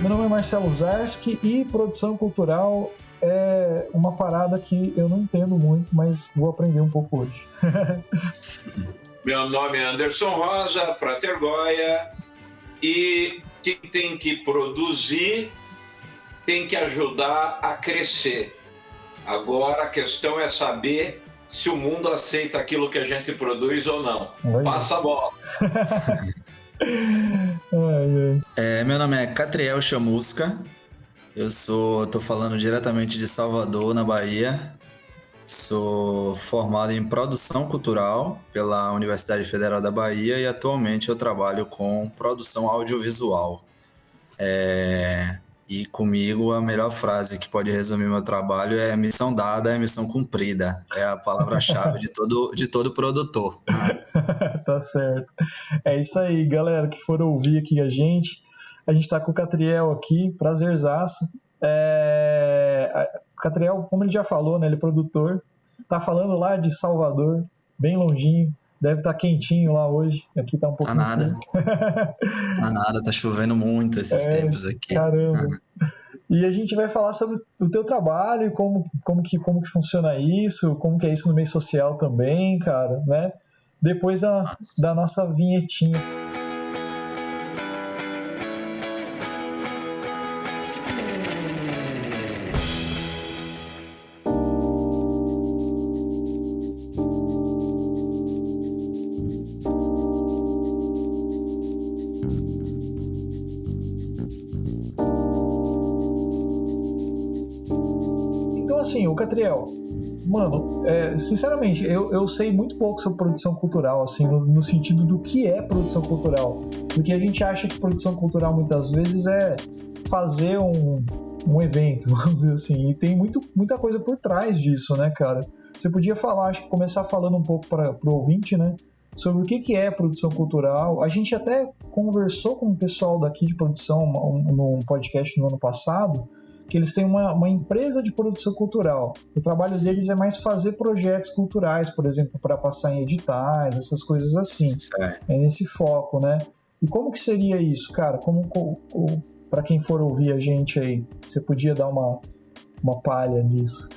Meu nome é Marcelo Zarski e produção cultural é uma parada que eu não entendo muito, mas vou aprender um pouco hoje. Meu nome é Anderson Rosa, Frater Goya, e quem tem que produzir tem que ajudar a crescer. Agora a questão é saber se o mundo aceita aquilo que a gente produz ou não. Passa a bola. Meu nome é Catriel Chamusca, tô falando diretamente de Salvador, na Bahia. Sou formado em produção cultural pela Universidade Federal da Bahia e atualmente eu trabalho com produção audiovisual. E comigo a melhor frase que pode resumir meu trabalho é missão dada, é missão cumprida. É a palavra-chave de todo produtor. Tá certo. É isso aí, galera que for ouvir aqui a gente tá com o Catriel aqui, prazerzaço. O Catriel, como ele já falou, né, ele é produtor, tá falando lá de Salvador, bem longinho, deve estar quentinho lá hoje, aqui tá um pouquinho... Tá nada, tá chovendo muito esses tempos aqui. Caramba. E a gente vai falar sobre o teu trabalho e como que funciona isso, como que é isso no meio social também, cara, né? Depois da nossa vinhetinha. Assim, o Catriel, mano, sinceramente, eu sei muito pouco sobre produção cultural, assim, no sentido do que é produção cultural. Porque a gente acha que produção cultural muitas vezes é fazer um evento, vamos dizer assim, e tem muita coisa por trás disso, né, cara? Você podia falar, acho que começar falando um pouco pro ouvinte, né, sobre o que é produção cultural. A gente até conversou com o pessoal daqui de produção num podcast no ano passado, que eles têm uma empresa de produção cultural. O trabalho deles é mais fazer projetos culturais, por exemplo, para passar em editais, essas coisas assim. É nesse foco, né? E como que seria isso, cara? Para quem for ouvir a gente aí, você podia dar uma palha nisso?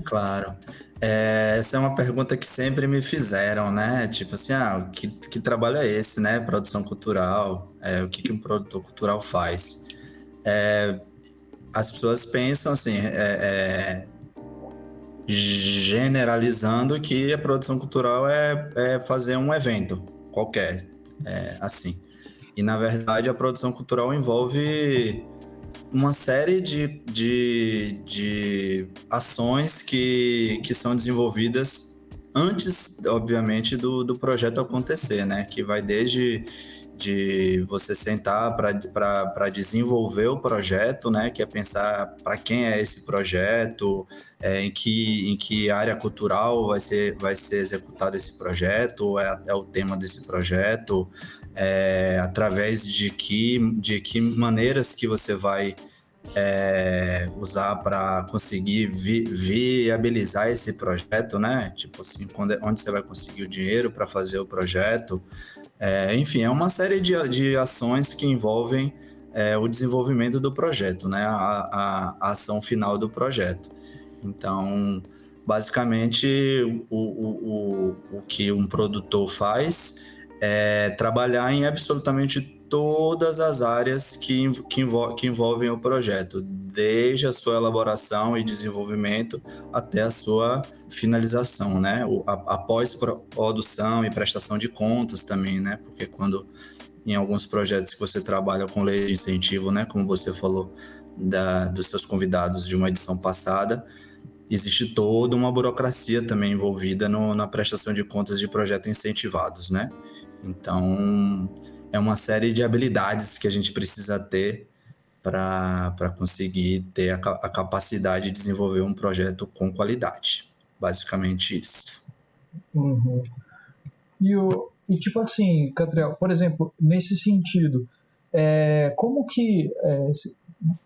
Claro. Essa é uma pergunta que sempre me fizeram, né? Tipo assim, que trabalho é esse, né? Produção cultural, o que um produtor cultural faz? As pessoas pensam assim, generalizando que a produção cultural é fazer um evento qualquer, assim. E, na verdade, a produção cultural envolve uma série de ações que são desenvolvidas antes, obviamente, do projeto acontecer, né? Que vai desde de você sentar para desenvolver o projeto, né? Que é pensar para quem é esse projeto, em que área cultural vai ser executado esse projeto, é o tema desse projeto, através de que maneiras que você vai usar para conseguir viabilizar esse projeto, né? Tipo assim, onde você vai conseguir o dinheiro para fazer o projeto. Enfim, é uma série de ações que envolvem o desenvolvimento do projeto, né? A ação final do projeto. Então, basicamente, o que um produtor faz é trabalhar em absolutamente todas as áreas que envolvem o projeto, desde a sua elaboração e desenvolvimento até a sua finalização, né? A pós-produção e prestação de contas também, né? Porque em alguns projetos que você trabalha com lei de incentivo, né? Como você falou dos seus convidados de uma edição passada, existe toda uma burocracia também envolvida na prestação de contas de projetos incentivados, né? Então, é uma série de habilidades que a gente precisa ter para conseguir ter a capacidade de desenvolver um projeto com qualidade. Basicamente isso. Uhum. E tipo assim, Catriel, por exemplo, nesse sentido, como que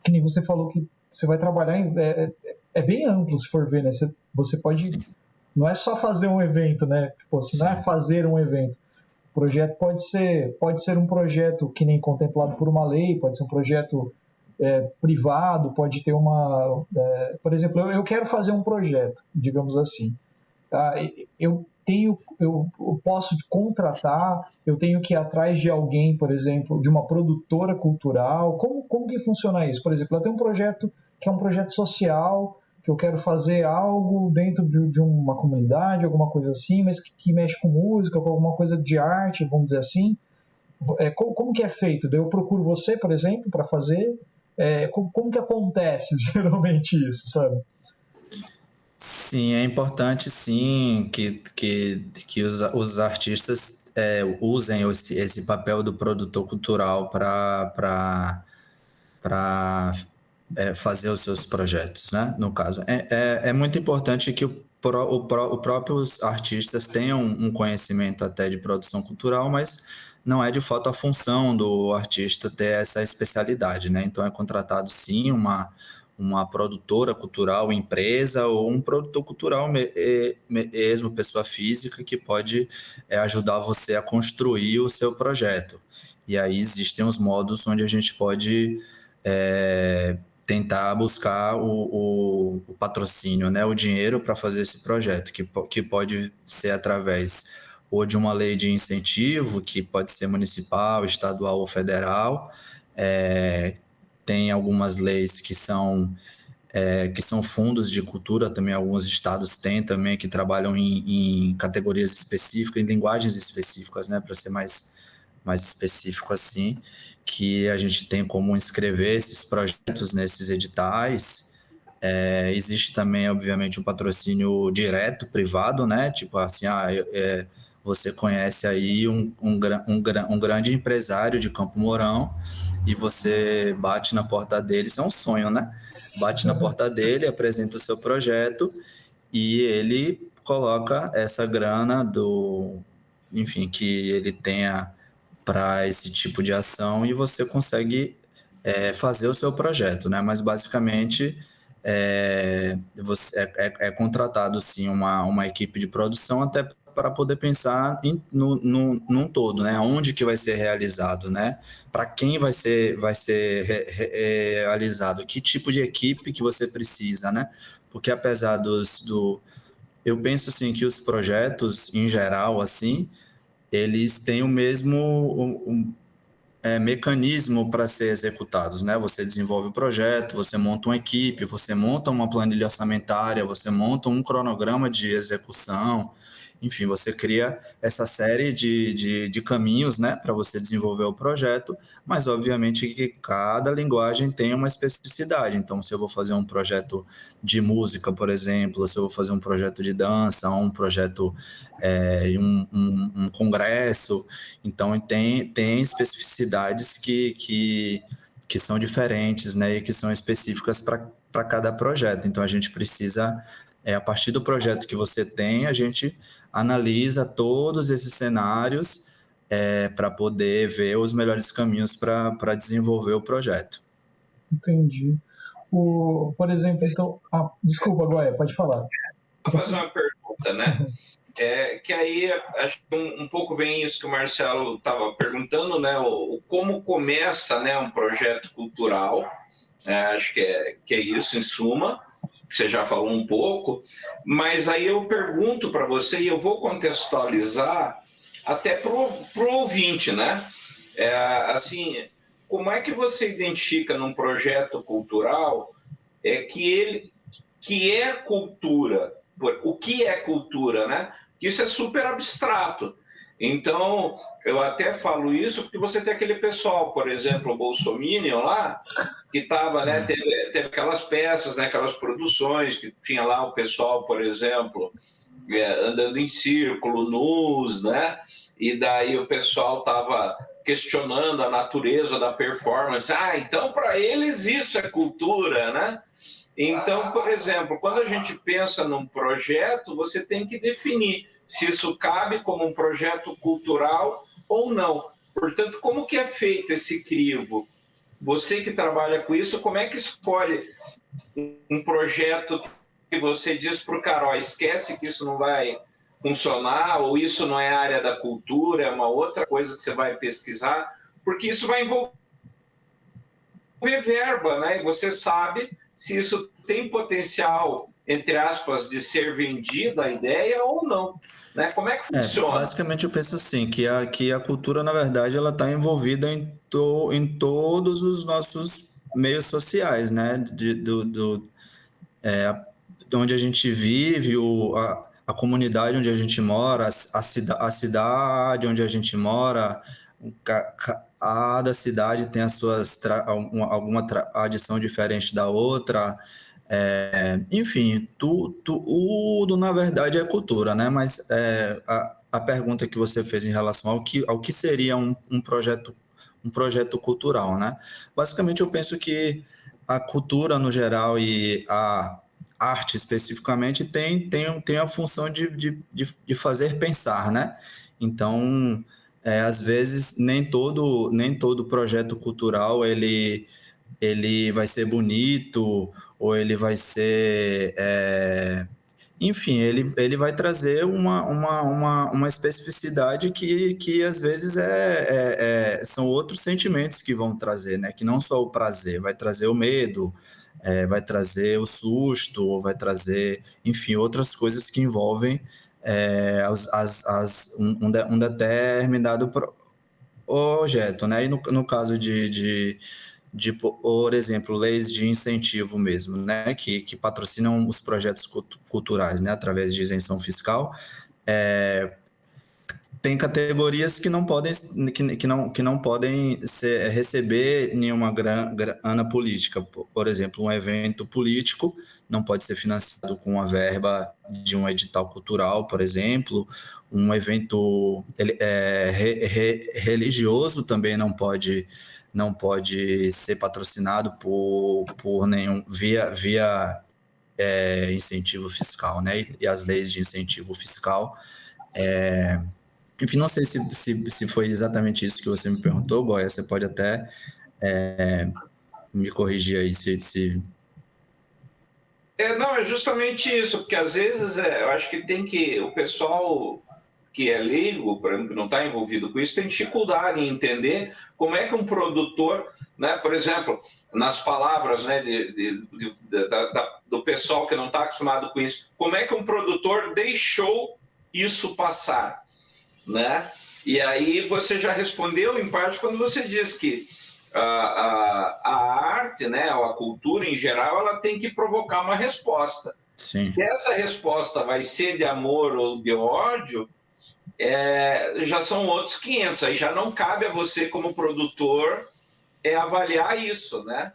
nem você falou que você vai trabalhar é bem amplo se for ver, né? Você pode... Sim. Não é só fazer um evento, né? Tipo, assim, não é fazer um evento. O projeto pode ser um projeto que nem contemplado por uma lei, pode ser um projeto privado, pode ter por exemplo, eu quero fazer um projeto, digamos assim. Eu posso contratar, eu tenho que ir atrás de alguém, por exemplo, de uma produtora cultural. Como que funciona isso? Por exemplo, eu tenho um projeto que é um projeto social, que eu quero fazer algo dentro de uma comunidade, alguma coisa assim, mas que mexe com música, com alguma coisa de arte, vamos dizer assim. Como que é feito? Eu procuro você, por exemplo, para fazer. Como que acontece geralmente isso, sabe? Sim, é importante sim que os artistas usem esse papel do produtor cultural para fazer os seus projetos, né? No caso, é muito importante que os próprios artistas tenham um conhecimento até de produção cultural, mas não é de fato a função do artista ter essa especialidade, né? Então é contratado sim uma produtora cultural, empresa, ou um produtor cultural mesmo, pessoa física, que pode ajudar você a construir o seu projeto. E aí existem os modos onde a gente pode tentar buscar o patrocínio, né, o dinheiro para fazer esse projeto, que pode ser através ou de uma lei de incentivo, que pode ser municipal, estadual ou federal. Tem algumas leis que são fundos de cultura, também alguns estados têm também, que trabalham em categorias específicas, em linguagens específicas, né, para ser mais específico assim, que a gente tem como inscrever esses projetos nesses editais. Existe também, obviamente, um patrocínio direto, privado, né? Tipo assim, você conhece aí um grande empresário de Campo Mourão e você bate na porta dele, isso é um sonho, né? Bate na porta dele, apresenta o seu projeto e ele coloca essa grana enfim, que ele tenha para esse tipo de ação e você consegue fazer o seu projeto, né? Mas basicamente é contratado sim uma equipe de produção até para poder pensar num todo, né? Onde que vai ser realizado, né? Para quem vai ser realizado, que tipo de equipe que você precisa, né? Porque apesar eu penso assim que os projetos em geral assim eles têm o mesmo mecanismo para ser executados, né? Você desenvolve o projeto, você monta uma equipe, você monta uma planilha orçamentária, você monta um cronograma de execução, enfim, você cria essa série de caminhos, né, para você desenvolver o projeto, mas obviamente que cada linguagem tem uma especificidade. Então, se eu vou fazer um projeto de música, por exemplo, se eu vou fazer um projeto de dança, um projeto, um congresso, então tem especificidades que são diferentes, né, e que são específicas para cada projeto. Então, a gente precisa, a partir do projeto que você tem, a gente analisa todos esses cenários para poder ver os melhores caminhos para desenvolver o projeto. Entendi. Por exemplo, então... desculpa, Goia, pode falar. Vou fazer uma pergunta, né? Que aí acho que um pouco vem isso que o Marcelo estava perguntando, né? Como começa, né, um projeto cultural. Acho que é isso, em suma. Você já falou um pouco, mas aí eu pergunto para você, e eu vou contextualizar até para o ouvinte, né? Assim, como é que você identifica num projeto cultural que é cultura? O que é cultura, né? Isso é super abstrato. Então, eu até falo isso porque você tem aquele pessoal, por exemplo, o Bolsominion lá, que estava, né, teve aquelas peças, né, aquelas produções, que tinha lá o pessoal, por exemplo, andando em círculo, nus, né? E daí o pessoal estava questionando a natureza da performance. Então para eles isso é cultura, né? Então, por exemplo, quando a gente pensa num projeto, você tem que definir se isso cabe como um projeto cultural ou não. Portanto, como que é feito esse crivo? Você que trabalha com isso, como é que escolhe um projeto que você diz para o cara, esquece que isso não vai funcionar, ou isso não é área da cultura, é uma outra coisa que você vai pesquisar, porque isso vai envolver verba, né? E você sabe se isso tem potencial, entre aspas, de ser vendida a ideia ou não, né? Como é que funciona? Basicamente eu penso assim, que a cultura, na verdade, ela está envolvida em todos os nossos meios sociais, né? De onde a gente vive, a comunidade onde a gente mora, a cidade onde a gente mora, cada cidade tem as suas alguma tradição diferente da outra. Enfim, tudo na verdade é cultura, né? Mas a pergunta que você fez em relação ao que seria um projeto cultural, né? Basicamente, eu penso que a cultura no geral e a arte especificamente tem a função de fazer pensar, né? Então, às vezes, nem todo projeto cultural ele vai ser bonito ou ele vai ser... enfim, ele vai trazer uma especificidade que às vezes são outros sentimentos que vão trazer, né? Que não só o prazer, vai trazer o medo, vai trazer o susto, ou vai trazer, enfim, outras coisas que envolvem um determinado projeto, né? E no caso por exemplo, leis de incentivo mesmo, né, que patrocinam os projetos culturais, né, através de isenção fiscal. Tem categorias que não podem, que não podem receber nenhuma grana política. Por exemplo, um evento político não pode ser financiado com a verba de um edital cultural, por exemplo. Um evento religioso também não pode ser patrocinado por nenhum via incentivo fiscal, né? E as leis de incentivo fiscal. Enfim, não sei se foi exatamente isso que você me perguntou, Goya. Você pode até me corrigir aí se... Não, é justamente isso, porque às vezes eu acho que o pessoal que é leigo, por exemplo, que não está envolvido com isso, tem dificuldade em entender como é que um produtor, né, por exemplo, nas palavras, né, do pessoal que não está acostumado com isso, como é que um produtor deixou isso passar, né? E aí você já respondeu em parte quando você diz que a arte, né, ou a cultura em geral, ela tem que provocar uma resposta. Sim. Se essa resposta vai ser de amor ou de ódio, já são outros 500. Aí já não cabe a você, como produtor, avaliar isso, né?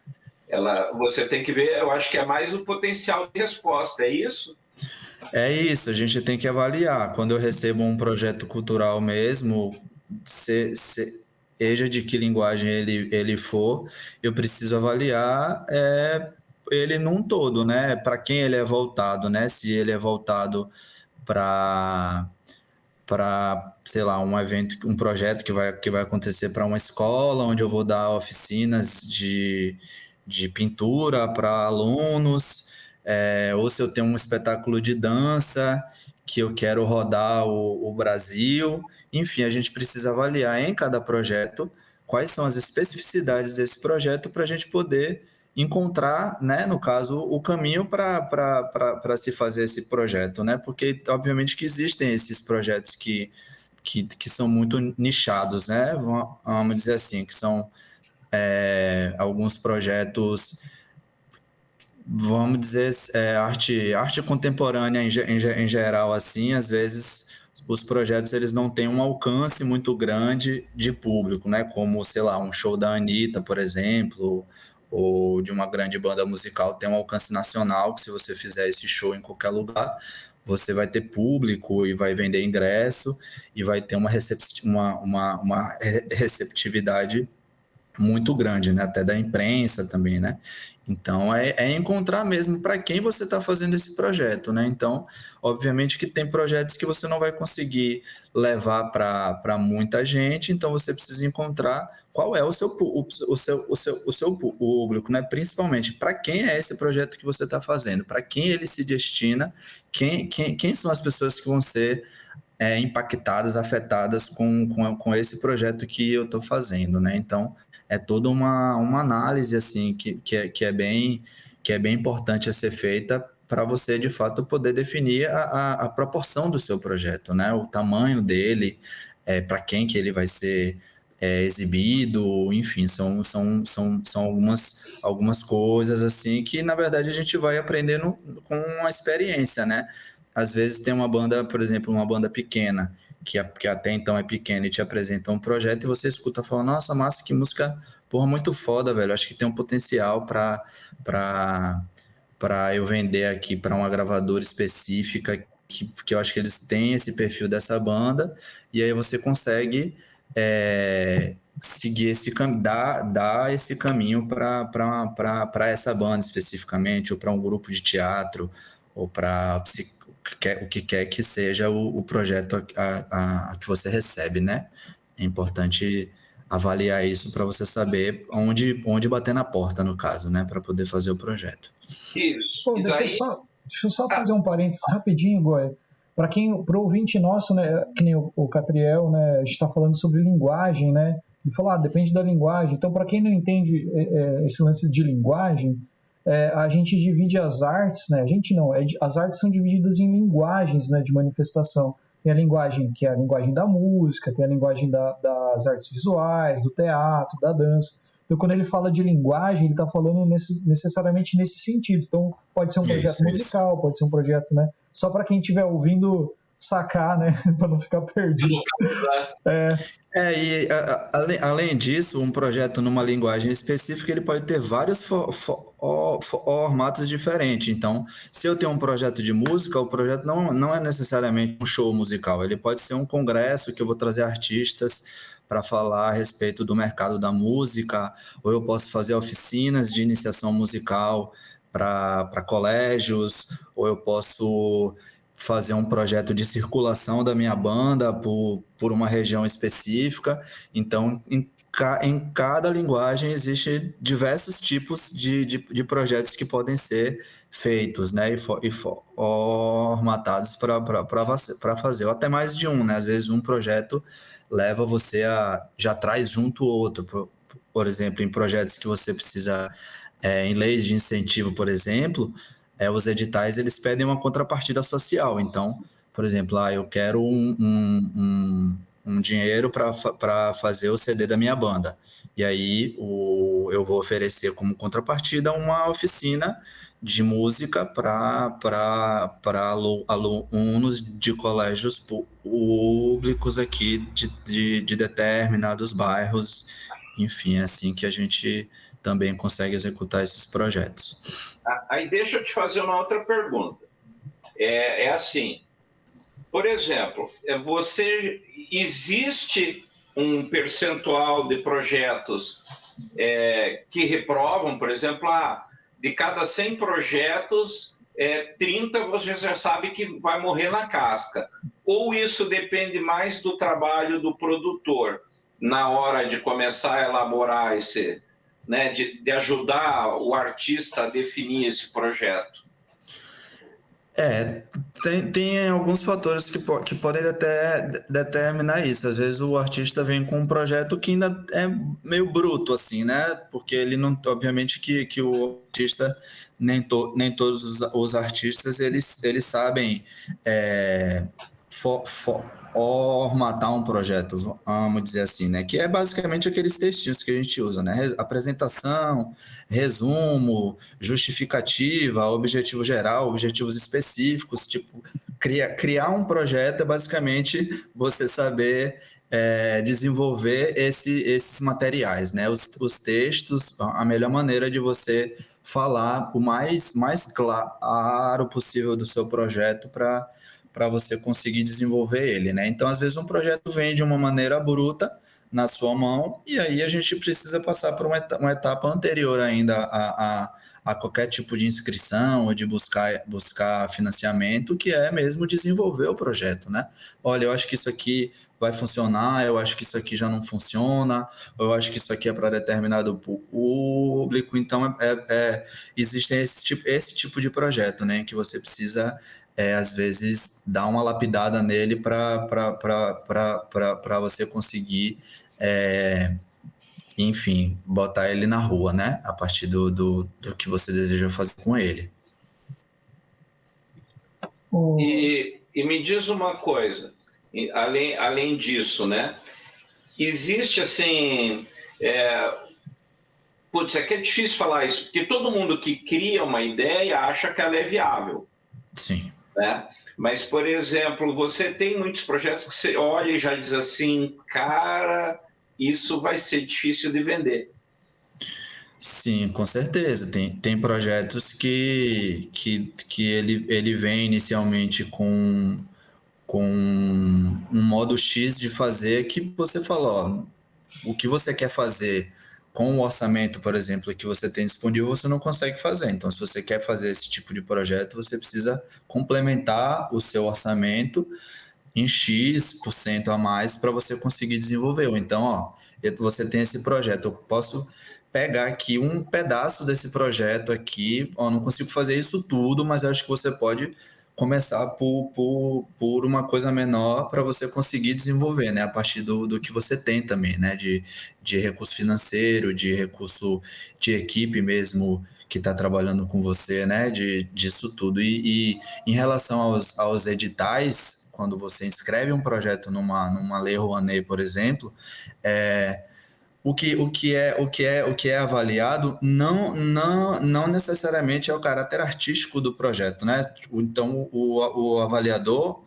Você tem que ver, eu acho que é mais o potencial de resposta, é isso? É isso, a gente tem que avaliar. Quando eu recebo um projeto cultural mesmo, seja de que linguagem ele for, eu preciso avaliar ele num todo, né? Para quem ele é voltado, né? Se ele é voltado para, sei lá, um evento, um projeto que vai acontecer para uma escola, onde eu vou dar oficinas de pintura para alunos, ou se eu tenho um espetáculo de dança que eu quero rodar o Brasil. Enfim, a gente precisa avaliar em cada projeto quais são as especificidades desse projeto para a gente poder encontrar, né, no caso, o caminho para se fazer esse projeto, né? Porque, obviamente, que existem esses projetos que são muito nichados, né? Vamos dizer assim, que são alguns projetos, vamos dizer, arte contemporânea em geral, assim, às vezes os projetos eles não têm um alcance muito grande de público, né? Como, sei lá, um show da Anitta, por exemplo, ou de uma grande banda musical, tem um alcance nacional, que se você fizer esse show em qualquer lugar, você vai ter público e vai vender ingresso e vai ter uma receptividade muito grande, né? Até da imprensa também, né? Então, é encontrar mesmo para quem você está fazendo esse projeto, né? Então, obviamente que tem projetos que você não vai conseguir levar para muita gente, então você precisa encontrar qual é o seu público, né? Principalmente para quem é esse projeto que você está fazendo, para quem ele se destina, quem são as pessoas que vão ser impactadas, afetadas com esse projeto que eu estou fazendo, né? Então, é toda uma análise assim que é bem importante a ser feita para você, de fato, poder definir a proporção do seu projeto, né? O tamanho dele, para quem que ele vai ser exibido, enfim, são algumas coisas assim que, na verdade, a gente vai aprendendo com a experiência, né? Às vezes tem uma banda, por exemplo, uma banda pequena, que até então é pequena e te apresenta um projeto e você escuta e fala, nossa, massa, que música, porra, muito foda, velho. Acho que tem um potencial para eu vender aqui para uma gravadora específica que eu acho que eles têm esse perfil dessa banda, e aí você consegue seguir esse caminho, dar esse caminho para essa banda especificamente, ou para um grupo de teatro, ou para o que quer que seja o projeto que você recebe, né? É importante avaliar isso para você saber onde bater na porta, no caso, né? Para poder fazer o projeto. Isso. Pô, E daí. deixa eu só fazer um parênteses rapidinho, Goy. Para o ouvinte nosso, né, que nem o Catriel, né, a gente está falando sobre linguagem, né? Ele falou, depende da linguagem. Então, para quem não entende esse lance de linguagem, a gente divide as artes, né? A gente não, as artes são divididas em linguagens, né, de manifestação. Tem a linguagem que é a linguagem da música, tem a linguagem das artes visuais, do teatro, da dança. Então, quando ele fala de linguagem, ele está falando necessariamente nesse sentido. Então, pode ser um projeto musical, pode ser um projeto, né? Só para quem estiver ouvindo sacar, né? Para não ficar perdido. Além disso, um projeto numa linguagem específica, ele pode ter vários formatos diferentes. Então, se eu tenho um projeto de música, o projeto não é necessariamente um show musical. Ele pode ser um congresso que eu vou trazer artistas para falar a respeito do mercado da música, ou eu posso fazer oficinas de iniciação musical para colégios, ou eu posso fazer um projeto de circulação da minha banda por uma região específica. Então, em cada linguagem existe diversos tipos de projetos que podem ser feitos, né, e formatados para fazer, ou até mais de um, né? Às vezes um projeto leva você já traz junto o outro, por exemplo, em projetos que você precisa, em leis de incentivo, por exemplo, os editais eles pedem uma contrapartida social. Então, por exemplo, eu quero um dinheiro para fazer o CD da minha banda. E aí eu vou oferecer como contrapartida uma oficina de música para alunos de colégios públicos aqui de determinados bairros. Enfim, é assim que a gente também consegue executar esses projetos. Aí deixa eu te fazer uma outra pergunta. Assim, por exemplo, existe um percentual de projetos que reprovam, por exemplo, de cada 100 projetos, 30 você já sabe que vai morrer na casca. Ou isso depende mais do trabalho do produtor na hora de começar a elaborar esse, né, de ajudar o artista a definir esse projeto? Tem alguns fatores que podem até determinar isso. Às vezes o artista vem com um projeto que ainda é meio bruto, assim, né? Porque ele não, obviamente que o artista, nem todos os artistas, eles sabem formatar um projeto, vamos dizer assim, né? Que é basicamente aqueles textinhos que a gente usa, né? Apresentação, resumo, justificativa, objetivo geral, objetivos específicos. Tipo, criar um projeto é basicamente você saber desenvolver esses materiais, né? Os textos, a melhor maneira de você falar o mais claro possível do seu projeto para você conseguir desenvolver ele, né? Então, às vezes, um projeto vem de uma maneira bruta, na sua mão, e aí a gente precisa passar por uma etapa anterior ainda a qualquer tipo de inscrição ou de buscar financiamento, que é mesmo desenvolver o projeto, né? Olha, eu acho que isso aqui vai funcionar, eu acho que isso aqui já não funciona, eu acho que isso aqui é para determinado público. Então, existe esse tipo de projeto, né? Que você precisa, às vezes, dar uma lapidada nele para você conseguir, enfim, botar ele na rua, né? A partir do que você deseja fazer com ele. E me diz uma coisa, além disso, né? Existe assim... Putz, é que é difícil falar isso, porque todo mundo que cria uma ideia acha que ela é viável. Sim. Né? Mas, por exemplo, você tem muitos projetos que você olha e já diz assim, cara, isso vai ser difícil de vender. Sim, com certeza. Tem projetos que ele vem inicialmente com um modo X de fazer, que você fala, ó, o que você quer fazer com o orçamento, por exemplo, que você tem disponível, você não consegue fazer. Então, se você quer fazer esse tipo de projeto, você precisa complementar o seu orçamento em X% a mais para você conseguir desenvolver. Então, ó, você tem esse projeto, eu posso pegar aqui um pedaço desse projeto aqui, ó, não consigo fazer isso tudo, mas eu acho que você pode começar por uma coisa menor para você conseguir desenvolver, né? A partir do que você tem também, né? De recurso financeiro, de recurso de equipe mesmo que está trabalhando com você, né? Disso tudo. E em relação aos editais, quando você inscreve um projeto numa Lei Rouanet, por exemplo, o que é avaliado não necessariamente é o caráter artístico do projeto, né? Então, o avaliador,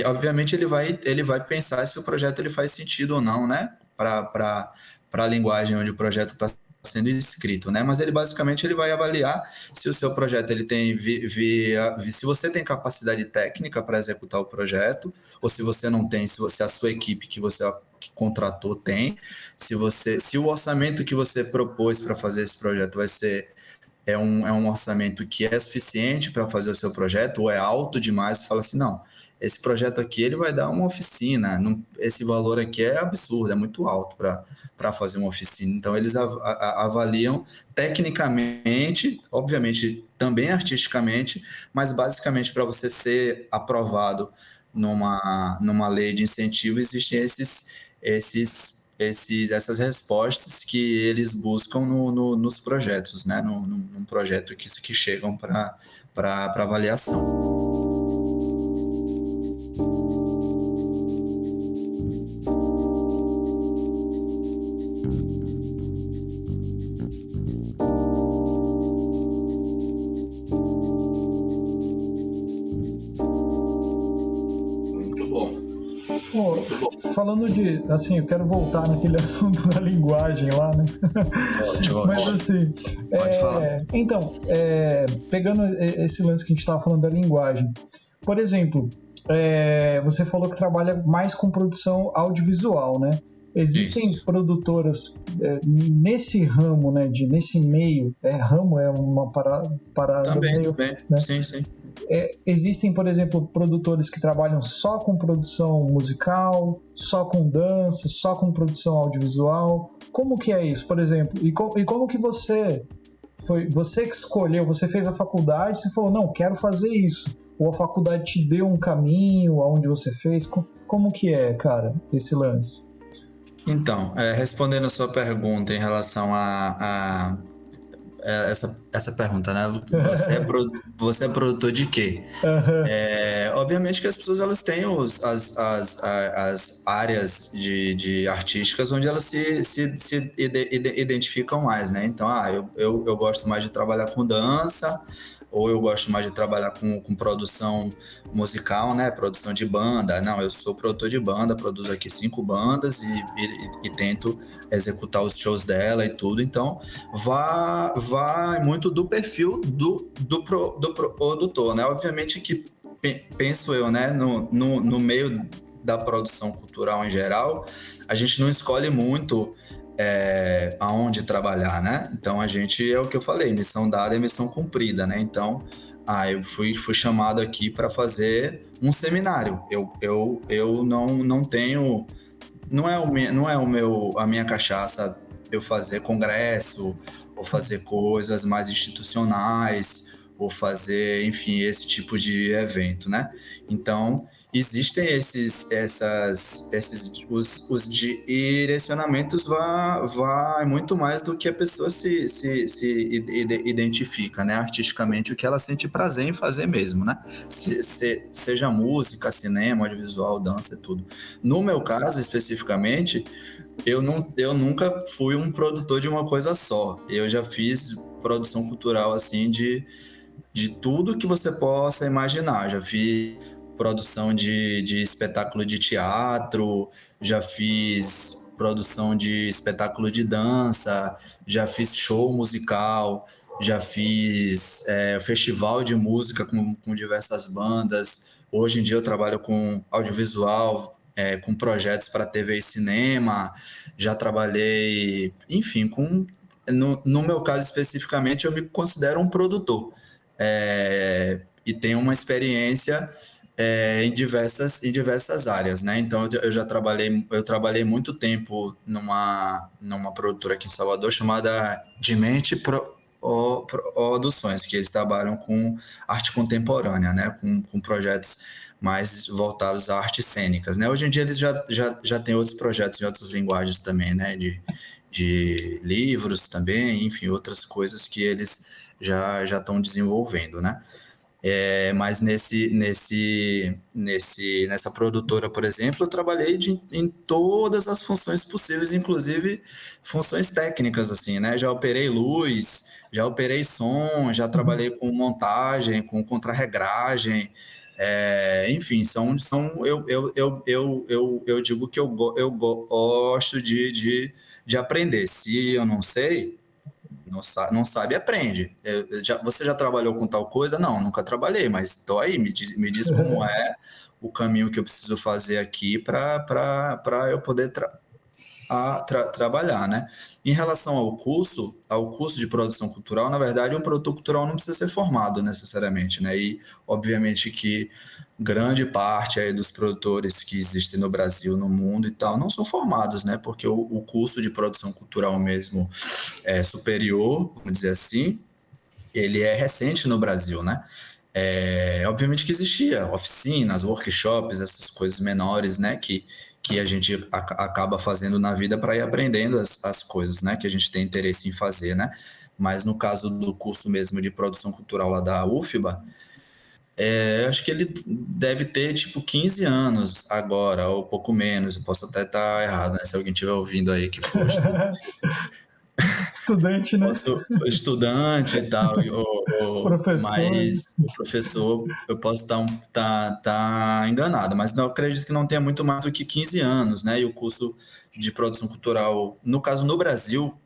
obviamente, ele vai pensar se o projeto ele faz sentido ou não, né? Para a linguagem onde o projeto está sendo escrito, né? Mas ele vai avaliar se o seu projeto ele tem se você tem capacidade técnica para executar o projeto, ou se você não tem, se a sua equipe que você contratou tem, se o orçamento que você propôs para fazer esse projeto é um orçamento que é suficiente para fazer o seu projeto, ou é alto demais, você fala assim, não, esse projeto aqui ele vai dar uma oficina, esse valor aqui é absurdo, é muito alto para fazer uma oficina. Então, eles avaliam tecnicamente, obviamente também artisticamente, mas basicamente para você ser aprovado numa lei de incentivo, existem essas respostas que eles buscam nos projetos, né? Num projeto que chegam para avaliação. Falando de, assim, eu quero voltar naquele assunto da linguagem lá, né? Ótimo. Mas assim, pode falar. Então, pegando esse lance que a gente estava falando da linguagem, por exemplo, você falou que trabalha mais com produção audiovisual, né? Existem produtoras nesse ramo, né? Nesse meio, ramo é uma parada também, meio, né? Sim. Existem, por exemplo, produtores que trabalham só com produção musical, só com dança, só com produção audiovisual. Como que é isso, por exemplo? E como que você que escolheu, você fez a faculdade, você falou, não, quero fazer isso. Ou a faculdade te deu um caminho, aonde você fez? Como que é, cara, esse lance? Então, respondendo a sua pergunta em relação a essa pergunta, né? Você é produtor de quê? Obviamente que as pessoas elas têm as áreas de artísticas onde elas se identificam mais, né? Então, eu gosto mais de trabalhar com dança, ou eu gosto mais de trabalhar com produção musical, né? Produção de banda. Não, eu sou produtor de banda, produzo aqui 5 bandas e tento executar os shows dela e tudo. Então, vai muito do perfil do produtor, né? Obviamente que penso eu, né? No meio da produção cultural em geral, a gente não escolhe muito aonde trabalhar, né? Então a gente, é o que eu falei, missão dada é missão cumprida, né? Então, eu fui chamado aqui para fazer um seminário. Eu não tenho, não é a minha cachaça eu fazer congresso ou fazer coisas mais institucionais ou fazer, enfim, esse tipo de evento, né? Então, existem os direcionamentos vai muito mais do que a pessoa se identifica, né? Artisticamente, o que ela sente prazer em fazer mesmo, né? Seja música, cinema, audiovisual, dança, tudo. No meu caso, especificamente, eu nunca fui um produtor de uma coisa só. Eu já fiz produção cultural, assim, de tudo que você possa imaginar. Já fiz produção de espetáculo de teatro, já fiz produção de espetáculo de dança, já fiz show musical, já fiz festival de música com diversas bandas. Hoje em dia eu trabalho com audiovisual, com projetos para TV e cinema, já trabalhei, enfim, no meu caso especificamente, eu me considero um produtor. E tenho uma experiência em diversas áreas, né? Então eu trabalhei muito tempo numa produtora aqui em Salvador chamada Dimente Produções, que eles trabalham com arte contemporânea, né? Com projetos mais voltados a artes cênicas, né? Hoje em dia eles já têm outros projetos em outras linguagens também, né? De livros também, enfim, outras coisas que eles já estão desenvolvendo, né? Mas nessa produtora, por exemplo, eu trabalhei em todas as funções possíveis, inclusive funções técnicas, assim, né? Já operei luz, já operei som, já trabalhei com montagem, com contrarregragem, enfim, eu digo que eu gosto de aprender. Se eu não sei, não sabe, aprende. Você já trabalhou com tal coisa? Não, nunca trabalhei, mas estou aí, me diz como é o caminho que eu preciso fazer aqui para eu poder trabalhar, né? Em relação ao curso de produção cultural, na verdade, um produtor cultural não precisa ser formado necessariamente, né? E, obviamente, que grande parte aí dos produtores que existem no Brasil, no mundo e tal, não são formados, né? Porque o curso de produção cultural mesmo superior, vamos dizer assim, ele é recente no Brasil, né? Obviamente que existia oficinas, workshops, essas coisas menores, né? Que a gente acaba fazendo na vida para ir aprendendo as coisas, né? Que a gente tem interesse em fazer, né? Mas no caso do curso mesmo de produção cultural lá da UFBA, acho que ele deve ter tipo 15 anos agora, ou pouco menos. Eu posso até estar errado, né? Se alguém estiver ouvindo aí que for estudante, né? Estudante e tal, Professor. mas professor, eu posso estar enganado, mas não acredito que não tenha muito mais do que 15 anos, né? E o curso de produção cultural, no caso no Brasil,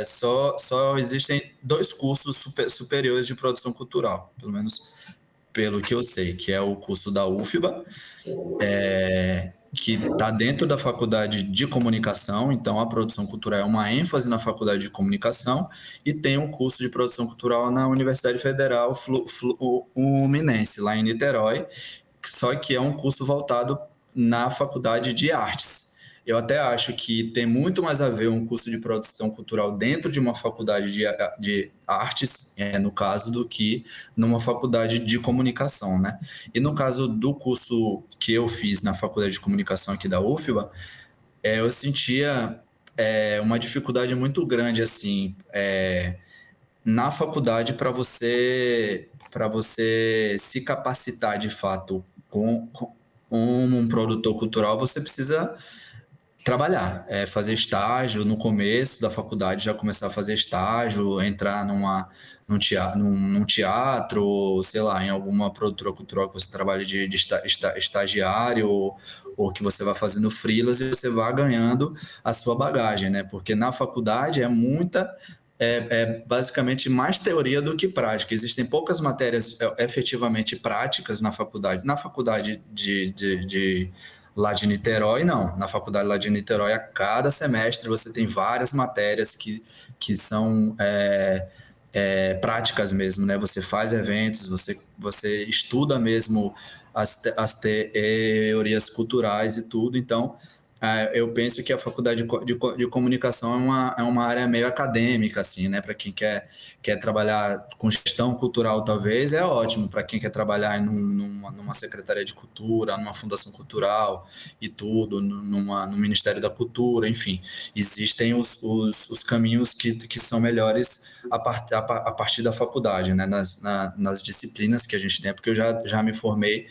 só existem 2 cursos superiores de produção cultural, pelo menos pelo que eu sei, que é o curso da UFBA, que está dentro da faculdade de comunicação, então a produção cultural é uma ênfase na faculdade de comunicação, e tem um curso de produção cultural na Universidade Federal Fluminense, lá em Niterói, só que é um curso voltado na faculdade de artes. Eu até acho que tem muito mais a ver um curso de produção cultural dentro de uma faculdade de artes, no caso, do que numa faculdade de comunicação, né? E no caso do curso que eu fiz na faculdade de comunicação aqui da UFBA, eu sentia uma dificuldade muito grande, assim, na faculdade para você se capacitar de fato como um produtor cultural, você precisa trabalhar, fazer estágio no começo da faculdade, já começar a fazer estágio, entrar num teatro, sei lá, em alguma produtora cultural que você trabalhe de estagiário, ou que você vai fazendo freelas e você vai ganhando a sua bagagem, né? Porque na faculdade é basicamente mais teoria do que prática. Existem poucas matérias efetivamente práticas na faculdade. Na faculdade lá de Niterói, não. Na faculdade lá de Niterói, a cada semestre você tem várias matérias que são práticas mesmo, né? Você faz eventos, você estuda mesmo as teorias culturais e tudo. Então, eu penso que a faculdade de comunicação é uma área meio acadêmica, assim, né? Para quem quer trabalhar com gestão cultural, talvez, é ótimo. Para quem quer trabalhar numa secretaria de cultura, numa fundação cultural e tudo, no Ministério da Cultura, enfim. Existem os caminhos que são melhores a partir da faculdade, né? Nas disciplinas que a gente tem, porque eu já me formei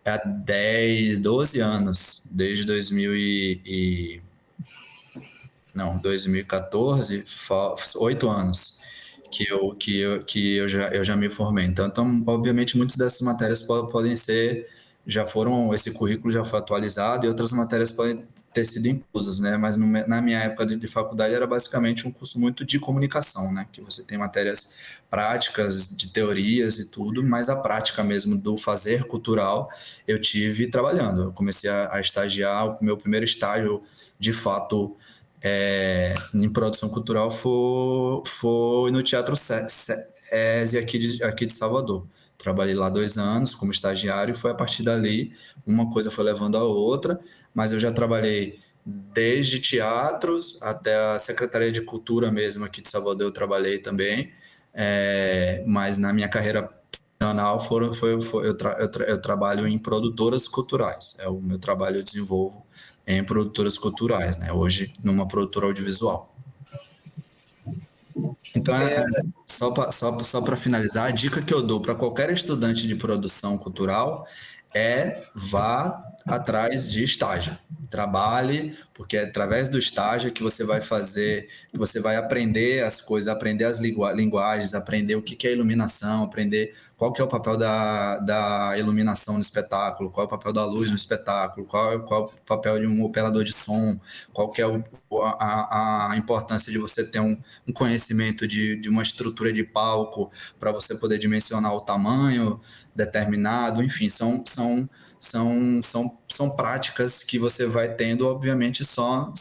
há 10, 12 anos, desde 2014, 8 anos que eu já me formei. Então, obviamente, muitas dessas matérias podem ser, esse currículo já foi atualizado e outras matérias podem ter sido inclusas, né? Mas na minha época de faculdade era basicamente um curso muito de comunicação, né? Que você tem matérias práticas, de teorias e tudo, mas a prática mesmo do fazer cultural eu tive trabalhando. Eu comecei a estagiar, o meu primeiro estágio, de fato, em produção cultural foi no Teatro SESI aqui de Salvador. Trabalhei lá 2 anos como estagiário e foi a partir dali, uma coisa foi levando a outra, mas eu já trabalhei desde teatros até a Secretaria de Cultura mesmo aqui de Salvador, eu trabalhei também, mas na minha carreira profissional eu trabalho em produtoras culturais, é o meu trabalho, eu desenvolvo em produtoras culturais, né? Hoje numa produtora audiovisual. Então, só para finalizar, a dica que eu dou para qualquer estudante de produção cultural vá atrás de estágio. Trabalhe, porque é através do estágio que você vai que você vai aprender as coisas, aprender as linguagens, aprender o que é iluminação, aprender qual que é o papel da iluminação no espetáculo, qual é o papel da luz no espetáculo, qual é o papel de um operador de som, qual que é a importância de você ter um conhecimento de uma estrutura de palco para você poder dimensionar o tamanho determinado, enfim, são práticas que você vai tendo, obviamente, só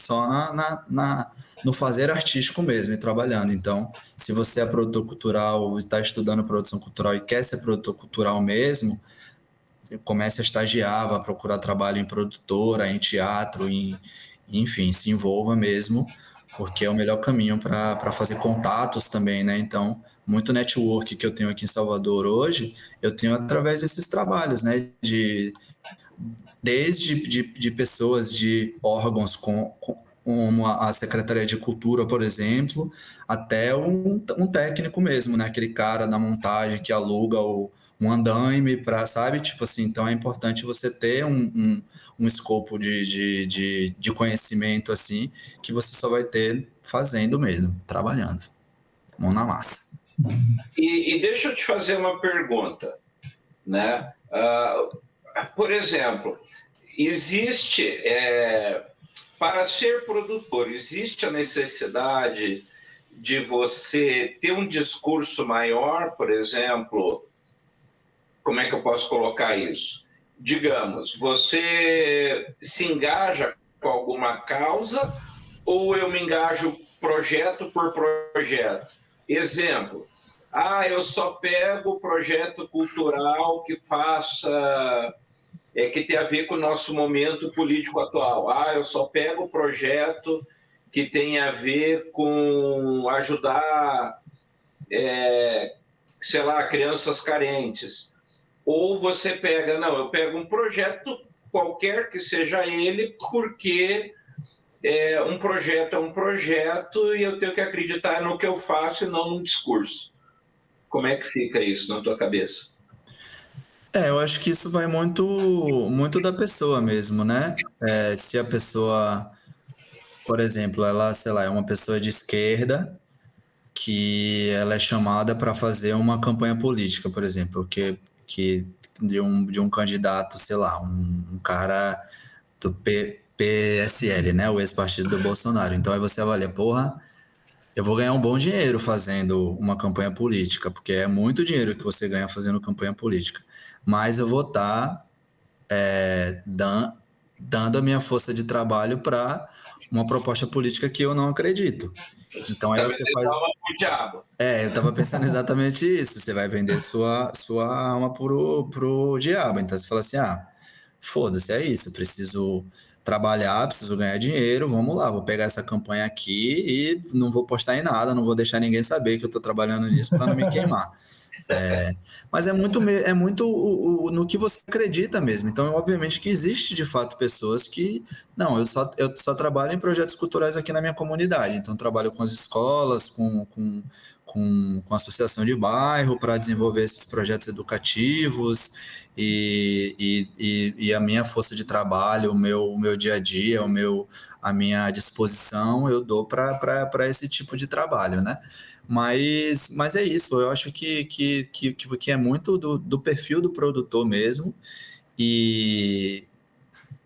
no fazer artístico mesmo e trabalhando. Então, se você é produtor cultural, está estudando produção cultural e quer ser produtor cultural mesmo, comece a estagiar, vá procurar trabalho em produtora, em teatro, enfim, se envolva mesmo, porque é o melhor caminho para fazer contatos também, né? Então, muito network que eu tenho aqui em Salvador hoje, eu tenho através desses trabalhos, né? Desde pessoas de órgãos como a Secretaria de Cultura, por exemplo, até um técnico mesmo, né? Aquele cara da montagem que aluga um andaime para, sabe? Tipo assim, então é importante você ter um escopo de conhecimento, assim, que você só vai ter fazendo mesmo, trabalhando. Mão na massa. E deixa eu te fazer uma pergunta, né? Por exemplo, existe, para ser produtor, existe a necessidade de você ter um discurso maior, por exemplo, como é que eu posso colocar isso? Digamos, você se engaja com alguma causa ou eu me engajo projeto por projeto? Exemplo, eu só pego projeto cultural que faça, que tem a ver com o nosso momento político atual. Eu só pego projeto que tem a ver com ajudar, sei lá, crianças carentes. Ou você pega, eu pego um projeto qualquer que seja ele, porque um projeto é um projeto e eu tenho que acreditar no que eu faço e não no discurso. Como é que fica isso na tua cabeça? Eu acho que isso vai muito da pessoa mesmo, né? Se a pessoa, por exemplo, ela, sei lá, é uma pessoa de esquerda que ela é chamada para fazer uma campanha política, por exemplo, que de um candidato, sei lá, um cara do PSL, né? O ex-partido do Bolsonaro. Então aí você avalia, porra, eu vou ganhar um bom dinheiro fazendo uma campanha política, porque é muito dinheiro que você ganha fazendo campanha política. Mas eu vou estar dando a minha força de trabalho para uma proposta política que eu não acredito. Então aí você faz. Eu estava pensando exatamente isso. Você vai vender sua alma pro diabo. Então você fala assim: foda-se, é isso. Eu preciso trabalhar, preciso ganhar dinheiro. Vamos lá, vou pegar essa campanha aqui e não vou postar em nada, não vou deixar ninguém saber que eu estou trabalhando nisso para não me queimar. Mas é muito no que você acredita mesmo. Então, obviamente que existe de fato pessoas que, não, eu só trabalho em projetos culturais aqui na minha comunidade. Então, trabalho com as escolas, com a associação de bairro para desenvolver esses projetos educativos e a minha força de trabalho, o meu dia a dia, a minha disposição eu dou para esse tipo de trabalho, né? Mas é isso, eu acho que é muito do perfil do produtor mesmo. E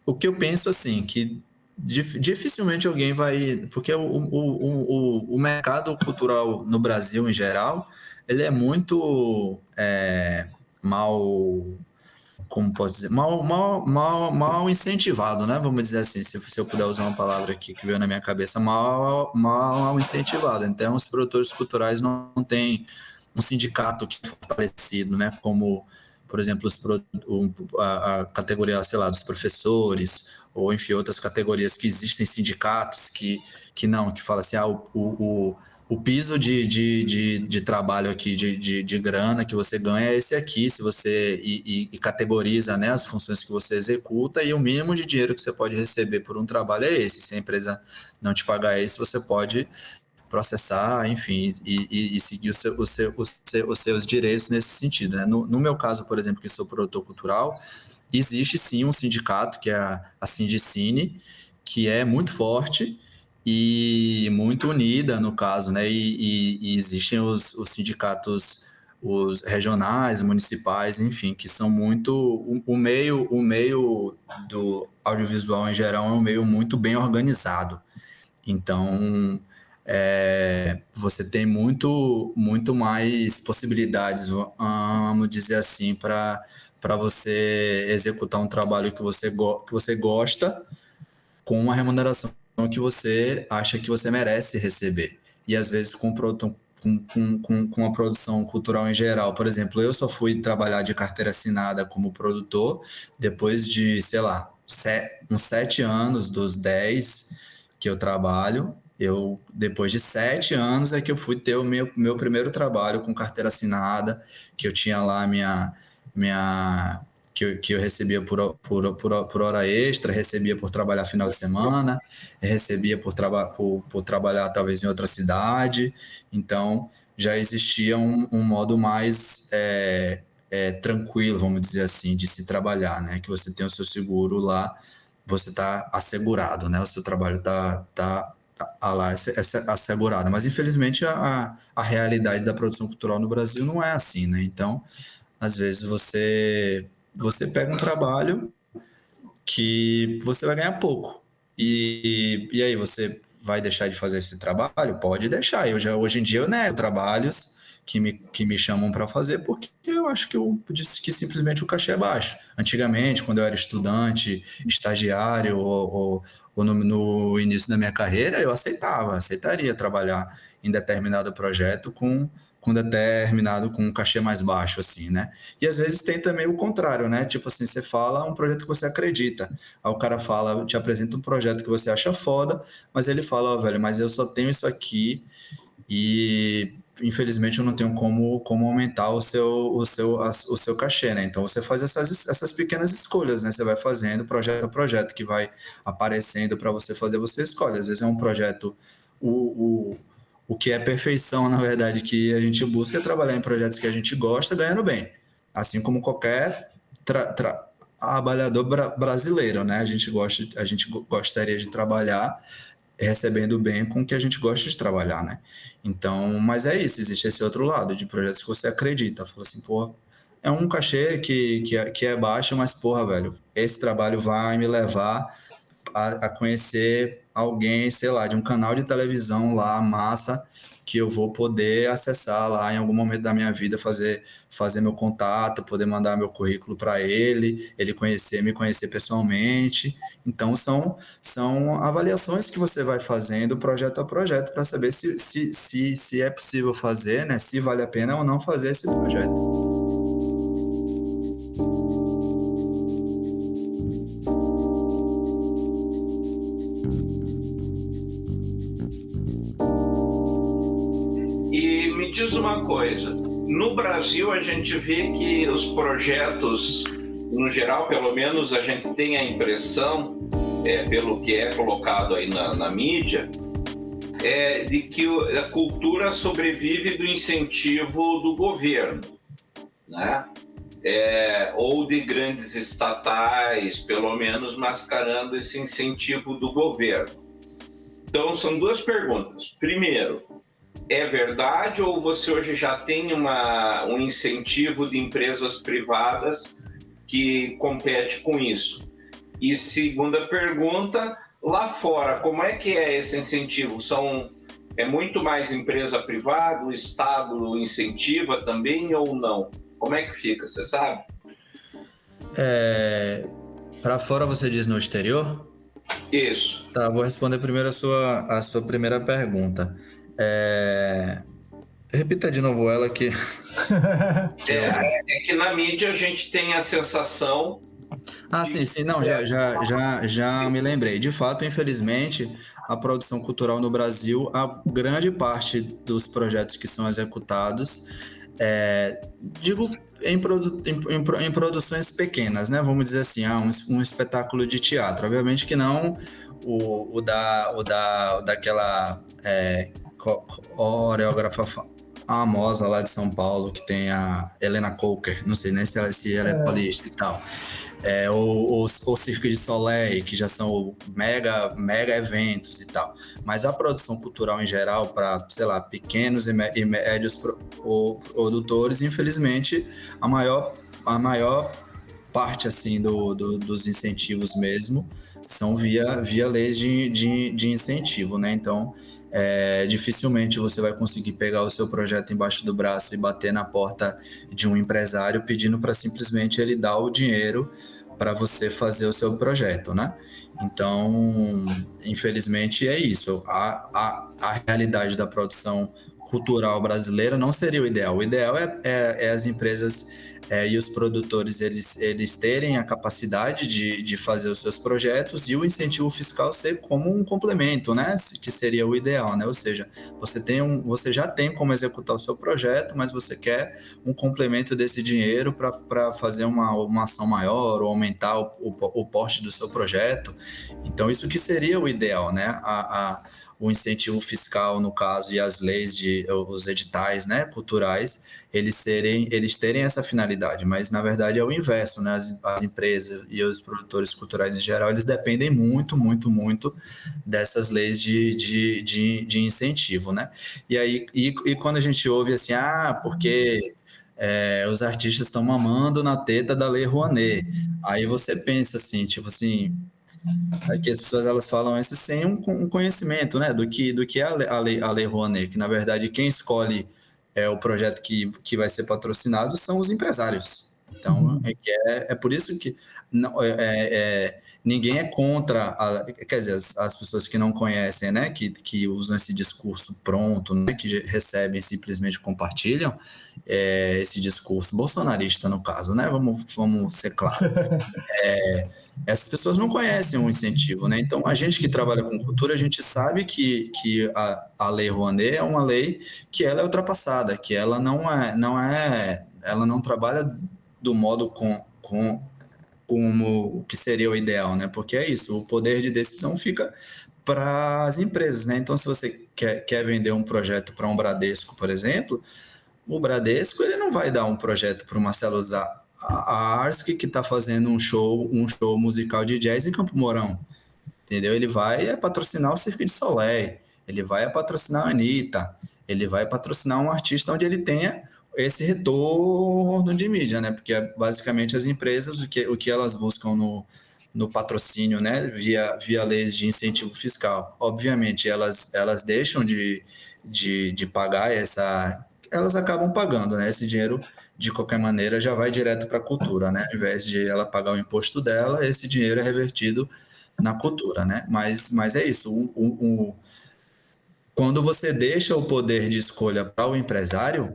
o que eu penso assim, que dificilmente alguém vai. Porque o mercado cultural no Brasil, em geral, ele é muito mal. Como posso dizer? Mal incentivado, né? Vamos dizer assim, se eu puder usar uma palavra aqui que veio na minha cabeça, mal incentivado. Então, os produtores culturais não têm um sindicato que é fortalecido, né? Como, por exemplo, a categoria, sei lá, dos professores, ou enfim, outras categorias que existem sindicatos que falam assim, o piso de trabalho aqui, de grana que você ganha é esse aqui, se você e categoriza, né, as funções que você executa, e o mínimo de dinheiro que você pode receber por um trabalho é esse. Se a empresa não te pagar isso, você pode processar, enfim, e seguir os seus direitos nesse sentido, né? No meu caso, por exemplo, que sou produtor cultural, existe sim um sindicato, que é a Sindicine, que é muito forte e muito unida, no caso, né? E existem os sindicatos, os regionais, municipais, enfim, que são muito... O meio do audiovisual, em geral, é um meio muito bem organizado. Então, você tem muito mais possibilidades, vamos dizer assim, para você executar um trabalho que você gosta, com uma remuneração que você acha que você merece receber. E às vezes com a produção cultural em geral. Por exemplo, eu só fui trabalhar de carteira assinada como produtor depois de, sei lá, uns 7 anos dos 10 que eu trabalho. Depois de 7 anos é que eu fui ter o meu primeiro trabalho com carteira assinada, que eu tinha lá que eu recebia por hora extra, recebia por trabalhar final de semana, recebia por trabalhar talvez em outra cidade. Então, já existia um modo mais tranquilo, vamos dizer assim, de se trabalhar, né? Que você tem o seu seguro lá, você está assegurado, né? O seu trabalho está lá assegurado. Mas, infelizmente, a realidade da produção cultural no Brasil não é assim, né? Então, às vezes você pega um trabalho que você vai ganhar pouco. E aí você vai deixar de fazer esse trabalho? Pode deixar. Hoje em dia eu nego trabalhos que me chamam para fazer, porque eu acho que simplesmente o cachê é baixo. Antigamente, quando eu era estudante, estagiário ou no início da minha carreira, eu aceitaria trabalhar em determinado projeto com um cachê mais baixo, assim, né? E às vezes tem também o contrário, né? Tipo assim, você fala um projeto que você acredita. Aí o cara te apresenta um projeto que você acha foda, mas ele fala, ó, velho, mas eu só tenho isso aqui e infelizmente eu não tenho como aumentar o seu cachê, né? Então você faz essas pequenas escolhas, né? Você vai fazendo projeto a projeto que vai aparecendo para você fazer, você escolhe. Às vezes é um projeto... O que é perfeição, na verdade, que a gente busca é trabalhar em projetos que a gente gosta, ganhando bem. Assim como qualquer trabalhador brasileiro, né? A gente gostaria de trabalhar recebendo bem com o que a gente gosta de trabalhar, né? Então, mas é isso, existe esse outro lado de projetos que você acredita. Fala assim, pô, é um cachê que é baixo, mas, porra, velho, esse trabalho vai me levar a conhecer alguém, sei lá, de um canal de televisão lá, massa, que eu vou poder acessar lá em algum momento da minha vida, fazer meu contato, poder mandar meu currículo para ele me conhecer pessoalmente. Então, são avaliações que você vai fazendo projeto a projeto para saber se é possível fazer, né? Se vale a pena ou não fazer esse projeto. Diz uma coisa, no Brasil a gente vê que os projetos, no geral, pelo menos a gente tem a impressão, pelo que é colocado aí na mídia, de que a cultura sobrevive do incentivo do governo, né? Ou de grandes estatais, pelo menos mascarando esse incentivo do governo. Então, são duas perguntas. Primeiro, é verdade ou você hoje já tem um incentivo de empresas privadas que compete com isso? E segunda pergunta, lá fora, como é que é esse incentivo? É muito mais empresa privada, o Estado incentiva também ou não? Como é que fica, você sabe? Para fora você diz no exterior? Isso. Tá, vou responder primeiro a sua primeira pergunta. Repita de novo ela que... É que na mídia a gente tem a sensação... Sim, não, já me lembrei. De fato, infelizmente, a produção cultural no Brasil, a grande parte dos projetos que são executados, digo em produções pequenas, né? Vamos dizer assim, um espetáculo de teatro. Obviamente que não daquela coreógrafa famosa lá de São Paulo, que tem a Helena Coker, não sei nem se ela é paulista e tal. O Cirque du Soleil, que já são mega eventos e tal. Mas a produção cultural em geral, para, sei lá, pequenos e médios produtores, infelizmente, a maior parte assim dos incentivos mesmo são via leis de incentivo, né? Então, dificilmente você vai conseguir pegar o seu projeto embaixo do braço e bater na porta de um empresário pedindo para simplesmente ele dar o dinheiro para você fazer o seu projeto, né? Então, infelizmente é isso. A realidade da produção cultural brasileira não seria o ideal. O ideal é as empresas e os produtores eles terem a capacidade de fazer os seus projetos e o incentivo fiscal ser como um complemento, né? Que seria o ideal, né? Ou seja, você já tem como executar o seu projeto, mas você quer um complemento desse dinheiro para fazer uma ação maior ou aumentar o porte do seu projeto. Então, isso que seria o ideal, né? O incentivo fiscal, no caso, e as leis, os editais, né, culturais, eles terem essa finalidade, mas na verdade é o inverso, né? As empresas e os produtores culturais em geral, eles dependem muito dessas leis de incentivo, né? E aí, quando a gente ouve assim, porque os artistas estão mamando na teta da Lei Rouanet, aí você pensa assim, tipo assim, que as pessoas elas falam isso sem um conhecimento, né, do que é a lei Rouanet, que na verdade quem escolhe o projeto que vai ser patrocinado são os empresários. Então, é por isso que não, ninguém é contra, quer dizer, as pessoas que não conhecem, né, que usam esse discurso pronto, né, que recebem e simplesmente compartilham esse discurso bolsonarista, no caso, né, vamos ser claros. Essas pessoas não conhecem o incentivo, né? Então, a gente que trabalha com cultura, a gente sabe que a Lei Rouanet é uma lei que ela é ultrapassada, que ela ela não trabalha do modo como o que seria o ideal, né? Porque é isso, o poder de decisão fica para as empresas, né? Então, se você quer vender um projeto para um Bradesco, por exemplo, o Bradesco ele não vai dar um projeto para o Marcelo a Arsk, que está fazendo um show musical de jazz em Campo Mourão, entendeu? Ele vai patrocinar o Cirque du Soleil, ele vai patrocinar a Anitta, ele vai patrocinar um artista onde ele tenha esse retorno de mídia, né? Porque basicamente as empresas, o que elas buscam no patrocínio, né, via leis de incentivo fiscal. Obviamente, elas deixam de pagar elas acabam pagando, né, esse dinheiro, de qualquer maneira, já vai direto para a cultura, né, ao invés de ela pagar o imposto dela, esse dinheiro é revertido na cultura, né, mas é isso, quando você deixa o poder de escolha para o empresário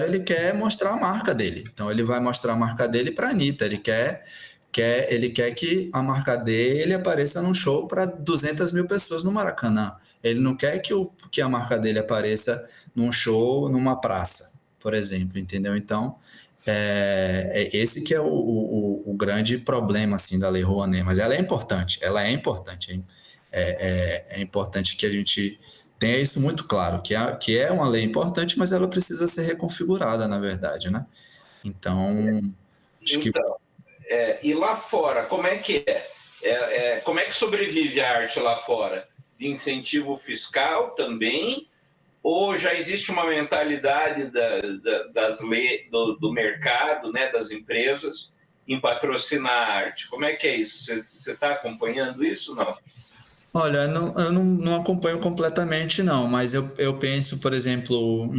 ele quer mostrar a marca dele. Então ele vai mostrar a marca dele para a Anitta. Ele quer que a marca dele apareça num show para 200 mil pessoas no Maracanã. Ele não quer que a marca dele apareça num show numa praça, por exemplo, entendeu? Então esse que é o grande problema assim da Lei Rouanet. Mas ela é importante, hein? É importante que a gente tenha isso muito claro, que é uma lei importante, mas ela precisa ser reconfigurada, na verdade, né? Então, acho que... Então, e lá fora, como é que é? Como é que sobrevive a arte lá fora? De incentivo fiscal também? Ou já existe uma mentalidade das leis, do mercado, né, das empresas, em patrocinar a arte? Como é que é isso? Você está acompanhando isso, não? Olha, eu não acompanho completamente, não, mas eu penso, por exemplo,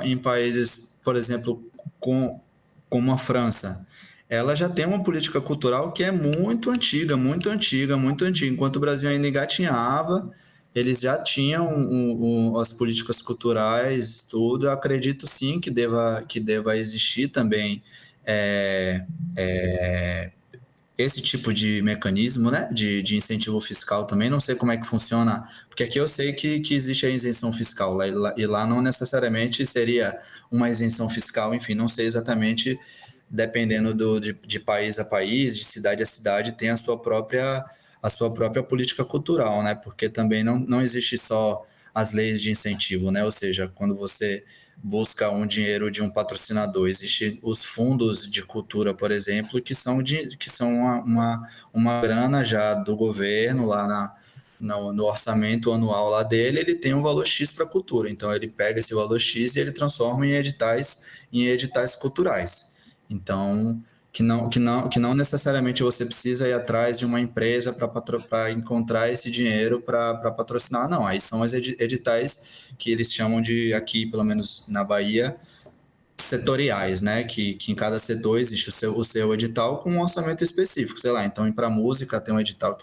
em países, por exemplo, como a França. Ela já tem uma política cultural que é muito antiga, muito antiga, muito antiga. Enquanto o Brasil ainda engatinhava, eles já tinham as políticas culturais, tudo. Eu acredito sim que deva existir também é, é, esse tipo de mecanismo, né, de incentivo fiscal também. Não sei como é que funciona, porque aqui eu sei que existe a isenção fiscal, e lá não necessariamente seria uma isenção fiscal, enfim, não sei exatamente, dependendo de país a país, de cidade a cidade, tem a sua própria política cultural, né, porque também não existe só as leis de incentivo, né, ou seja, quando você busca um dinheiro de um patrocinador. Existem os fundos de cultura, por exemplo, que são uma grana já do governo lá no orçamento anual lá dele, ele tem um valor X para cultura. Então ele pega esse valor X e ele transforma em editais culturais. Então, que não necessariamente você precisa ir atrás de uma empresa para encontrar esse dinheiro para patrocinar, não. Aí são os editais que eles chamam de, aqui, pelo menos na Bahia, setoriais, né? Que em cada setor existe o seu edital com um orçamento específico, sei lá. Então, para música tem um edital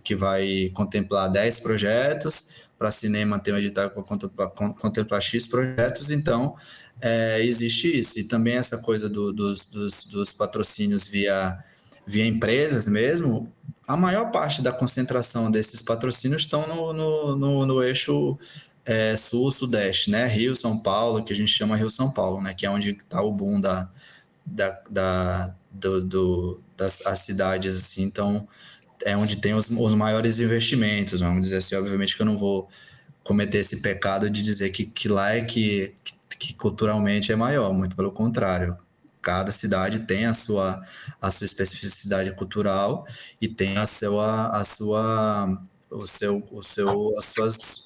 que vai contemplar 10 projetos, para cinema tem um edital que vai contemplar X projetos, então existe isso. E também essa coisa dos patrocínios via empresas mesmo, a maior parte da concentração desses patrocínios estão no eixo sul-sudeste, né? Rio, São Paulo, que a gente chama Rio-São Paulo, né? Que é onde está o boom das as cidades, assim. Então, é onde tem os maiores investimentos, vamos dizer assim. Obviamente que eu não vou cometer esse pecado de dizer que lá é que culturalmente é maior, muito pelo contrário. Cada cidade tem a sua especificidade cultural e tem os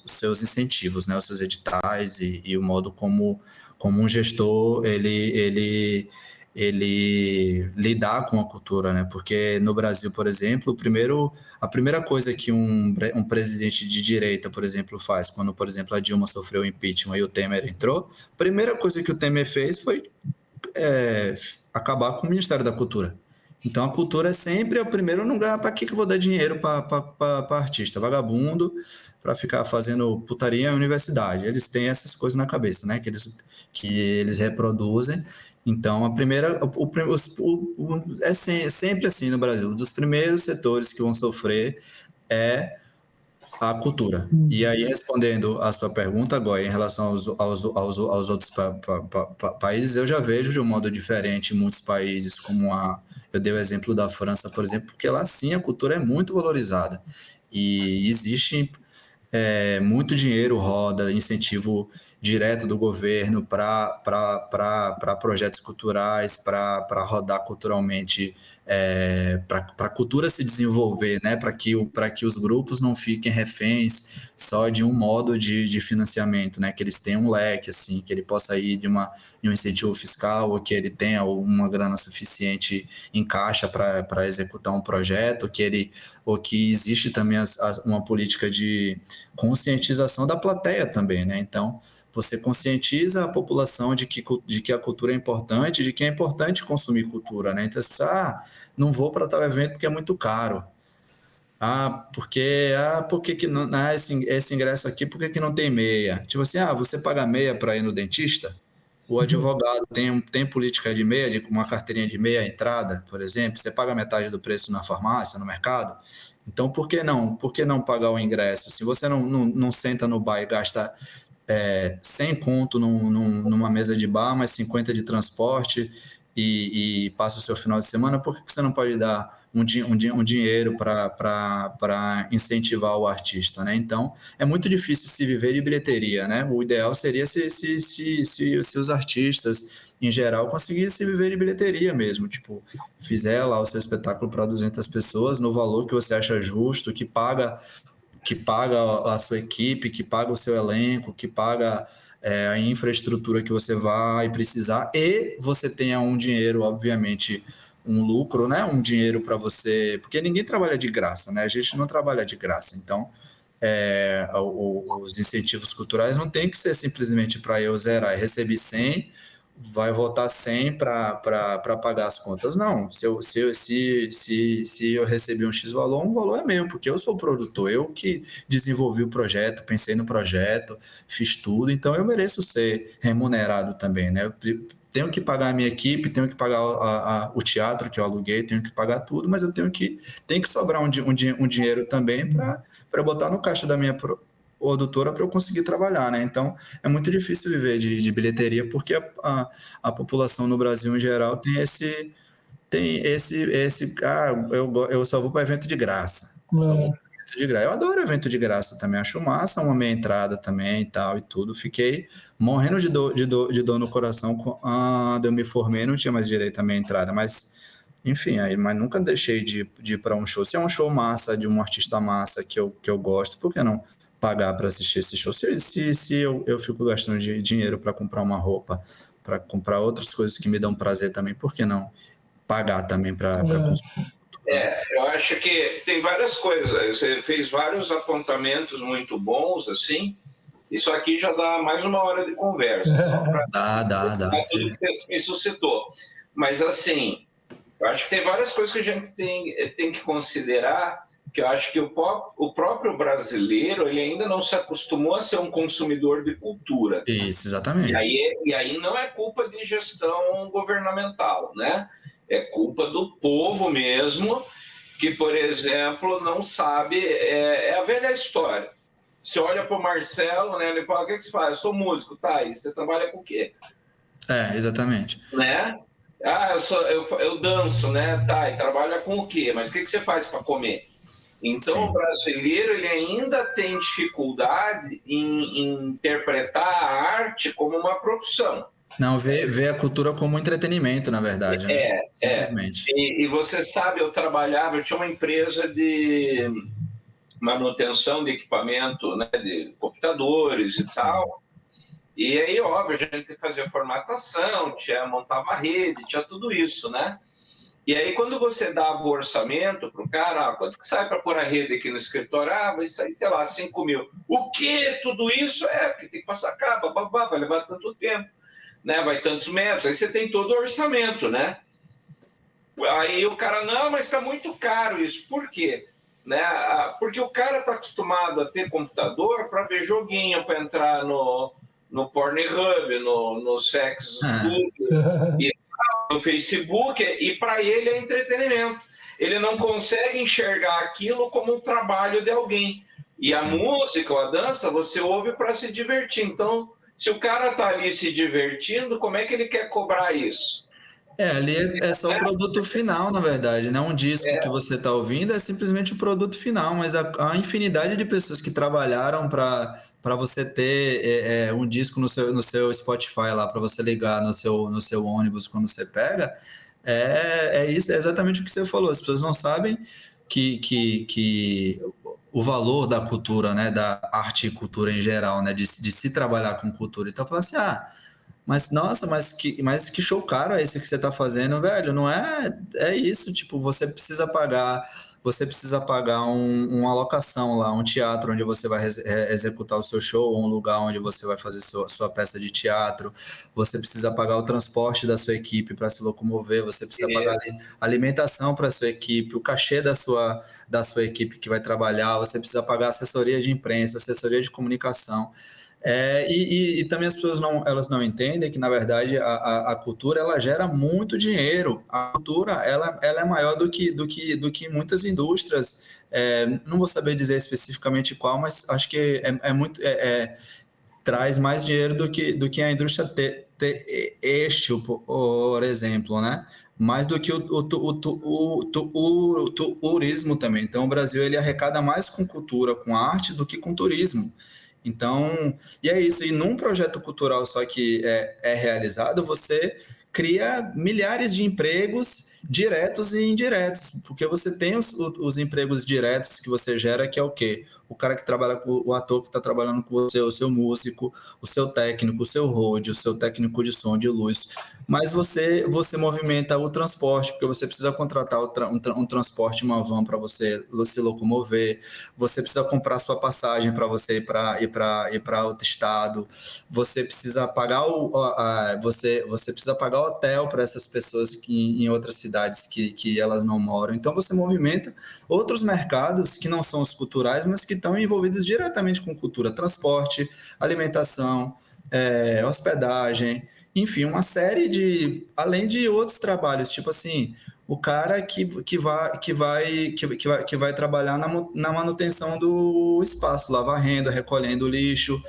seus incentivos, né? Os seus editais e o modo como um gestor ele lidar com a cultura, né? Porque no Brasil, por exemplo, a primeira coisa que um presidente de direita, por exemplo, faz, quando, por exemplo, a Dilma sofreu o impeachment e o Temer entrou, a primeira coisa que o Temer fez foi acabar com o Ministério da Cultura. Então a cultura é sempre o primeiro lugar. Para que eu vou dar dinheiro para artista vagabundo para ficar fazendo putaria em universidade? Eles têm essas coisas na cabeça, né? Que eles reproduzem. Então a primeira sempre assim no Brasil. Um dos primeiros setores que vão sofrer é a cultura. E aí, respondendo a sua pergunta agora, em relação aos outros países, eu já vejo de um modo diferente em muitos países, eu dei o exemplo da França, por exemplo, porque lá sim a cultura é muito valorizada. E existe muito dinheiro roda, incentivo direto do governo para projetos culturais, para rodar culturalmente, para a cultura se desenvolver, né? Para que os grupos não fiquem reféns só de um modo de financiamento, né? Que eles tenham um leque, assim, que ele possa ir de um incentivo fiscal, ou que ele tenha uma grana suficiente em caixa para executar um projeto, ou que existe também uma política de conscientização da plateia também, né? Então, você conscientiza a população de que a cultura é importante, de que é importante consumir cultura, né? Então, as pessoas, não vou para tal evento porque é muito caro. Por que não, esse ingresso aqui, por que não tem meia? Tipo assim, você paga meia para ir no dentista? O advogado tem política de meia, de uma carteirinha de meia entrada, por exemplo, você paga metade do preço na farmácia, no mercado. Então, por que não? Por que não pagar o ingresso? Se você não senta no bar e gasta 100 conto numa mesa de bar, mais 50 de transporte e passa o seu final de semana, por que você não pode dar um dinheiro para incentivar o artista, né? Então, é muito difícil se viver de bilheteria, né? O ideal seria se os artistas, em geral, conseguissem viver de bilheteria mesmo, tipo, fizer lá o seu espetáculo para 200 pessoas no valor que você acha justo, que paga a sua equipe, que paga o seu elenco, que paga a infraestrutura que você vai precisar, e você tenha um dinheiro, obviamente, um lucro, né? Um dinheiro para você, porque ninguém trabalha de graça, né? A gente não trabalha de graça, então os incentivos culturais não tem que ser simplesmente para eu zerar, recebi 100, vai voltar 100 para pagar as contas. Não, se eu recebi um X valor, um valor é meu, porque eu sou o produtor, eu que desenvolvi o projeto, pensei no projeto, fiz tudo, então eu mereço ser remunerado também, né? Eu tenho que pagar a minha equipe, tenho que pagar o teatro que eu aluguei, tenho que pagar tudo, mas eu tem que sobrar um dinheiro também para botar no caixa da minha produtora para eu conseguir trabalhar, né? Então, é muito difícil viver de bilheteria, porque a população no Brasil, em geral, tem esse eu só vou para evento de graça. Só vou para evento de graça. Eu adoro evento de graça também, acho massa, uma meia entrada também e tal e tudo. Fiquei morrendo de dor no coração quando eu me formei, não tinha mais direito à meia entrada, mas enfim, mas nunca deixei de ir para um show. Se é um show massa, de um artista massa que eu gosto, por que não pagar para assistir esse show? Se eu fico gastando dinheiro para comprar uma roupa, para comprar outras coisas que me dão prazer também, por que não pagar também para consumir? Eu acho que tem várias coisas. Você fez vários apontamentos muito bons, assim. Isso aqui já dá mais uma hora de conversa. Só Dá. tudo que você me suscitou. Mas, assim, eu acho que tem várias coisas que a gente tem que considerar, que eu acho que o próprio brasileiro, ele ainda não se acostumou a ser um consumidor de cultura. Isso, exatamente. E aí não é culpa de gestão governamental, né? É culpa do povo mesmo, que, por exemplo, não sabe... É a velha história. Você olha para o Marcelo, né? Ele fala, o que você faz? Eu sou músico, tá? E você trabalha com o quê? Exatamente. Né? Eu danço, né? Tá, e trabalha com o quê? Mas o que você faz para comer? Então, sim, o brasileiro ele ainda tem dificuldade em interpretar a arte como uma profissão. Não, vê a cultura como entretenimento, na verdade, né? Simplesmente. E você sabe, eu tinha uma empresa de manutenção de equipamento, né, de computadores e tal. E aí, óbvio, a gente fazia formatação, montava rede, tinha tudo isso, né? E aí, quando você dava o orçamento para o cara, quanto que sai para pôr a rede aqui no escritório? Vai sair, sei lá, 5 mil. O quê? Tudo isso? Porque tem que passar cabo, vai levar tanto tempo, né? Vai tantos metros. Aí você tem todo o orçamento, né? Aí o cara, não, mas está muito caro isso. Por quê? Né? Porque o cara está acostumado a ter computador para ver joguinho, para entrar no Pornhub, no Sex e no Facebook, e para ele é entretenimento. Ele não consegue enxergar aquilo como um trabalho de alguém. E a música ou a dança, você ouve para se divertir. Então, se o cara está ali se divertindo, como é que ele quer cobrar isso? Ali é só o produto final, na verdade, né? Um disco que você está ouvindo é simplesmente o produto final, mas a infinidade de pessoas que trabalharam para você ter um disco no seu Spotify lá, para você ligar no seu ônibus quando você pega, isso, é exatamente o que você falou. As pessoas não sabem que o valor da cultura, né? Da arte e cultura em geral, né? De se trabalhar com cultura. Então, fala assim, mas nossa, mas que show caro é esse que você tá fazendo, velho? Não é isso, tipo, você precisa pagar uma locação lá, um teatro onde você vai executar o seu show, ou um lugar onde você vai fazer sua peça de teatro. Você precisa pagar o transporte da sua equipe para se locomover, você precisa pagar alimentação para sua equipe, o cachê da sua equipe que vai trabalhar, você precisa pagar assessoria de imprensa, assessoria de comunicação. E também as pessoas elas não entendem que, na verdade, a cultura ela gera muito dinheiro. A cultura ela é maior do que muitas indústrias. Não vou saber dizer especificamente qual, mas acho que traz mais dinheiro do que a indústria têxtil, por exemplo, né? Mais do que o turismo também. Então, o Brasil ele arrecada mais com cultura, com arte, do que com turismo. Então, e é isso. E num projeto cultural só que é realizado, você cria milhares de empregos diretos e indiretos, porque você tem os empregos diretos que você gera, que é o quê? O cara que trabalha com o ator que está trabalhando com você, o seu músico, o seu técnico, o seu road, o seu técnico de som, de luz. Mas você movimenta o transporte, porque você precisa contratar um transporte, uma van para você se locomover, você precisa comprar sua passagem para você ir para outro estado, você precisa pagar você precisa pagar hotel para essas pessoas em outras cidades que elas não moram. Então você movimenta outros mercados que não são os culturais, mas que estão envolvidos diretamente com cultura, transporte, alimentação, hospedagem, enfim, uma série além de outros trabalhos, tipo assim, o cara que vai trabalhar na manutenção do espaço, lá varrendo, recolhendo lixo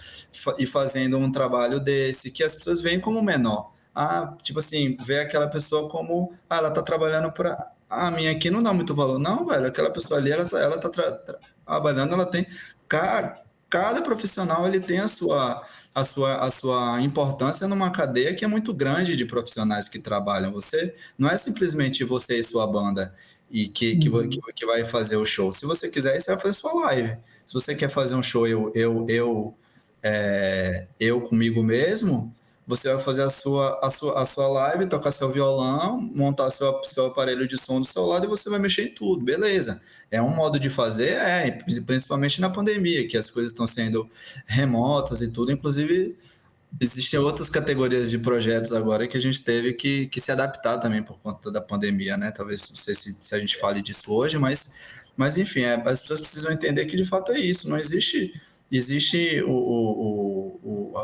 e fazendo um trabalho desse, que as pessoas veem como menor. Tipo assim, vê aquela pessoa como, ela tá trabalhando para... A minha aqui não dá muito valor. Não, velho, aquela pessoa ali, ela tá trabalhando, ela tem... Cada profissional, ele tem a sua importância numa cadeia que é muito grande de profissionais que trabalham. Você não é simplesmente você e sua banda e que vai fazer o show. Se você quiser, você vai fazer sua live. Se você quer fazer um show eu comigo mesmo, você vai fazer a sua live, tocar seu violão, montar seu aparelho de som do seu lado e você vai mexer em tudo, beleza. É um modo de fazer, principalmente na pandemia, que as coisas estão sendo remotas e tudo. Inclusive, existem outras categorias de projetos agora que a gente teve que se adaptar também por conta da pandemia, né? Talvez, não sei se a gente fale disso hoje, mas enfim, as pessoas precisam entender que de fato é isso, não existe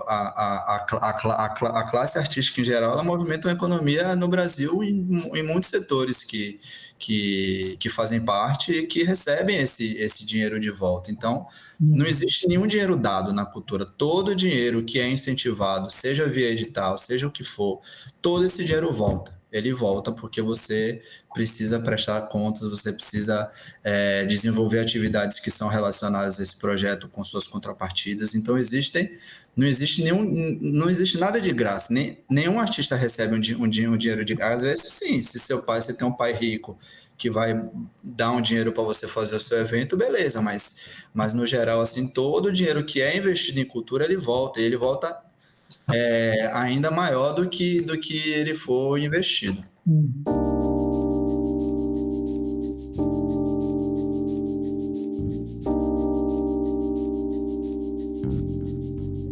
a classe artística em geral, ela movimenta uma economia no Brasil em muitos setores que fazem parte e que recebem esse dinheiro de volta. Então, não existe nenhum dinheiro dado na cultura. Todo dinheiro que é incentivado, seja via edital, seja o que for, todo esse dinheiro volta. Ele volta porque você precisa prestar contas, você precisa desenvolver atividades que são relacionadas a esse projeto com suas contrapartidas. Então, não existe nada de graça. Nenhum artista recebe um dinheiro de graça. Às vezes, sim, se você tem um pai rico que vai dar um dinheiro para você fazer o seu evento, beleza, mas no geral, assim, todo o dinheiro que é investido em cultura, ele volta ainda maior do que ele for investido.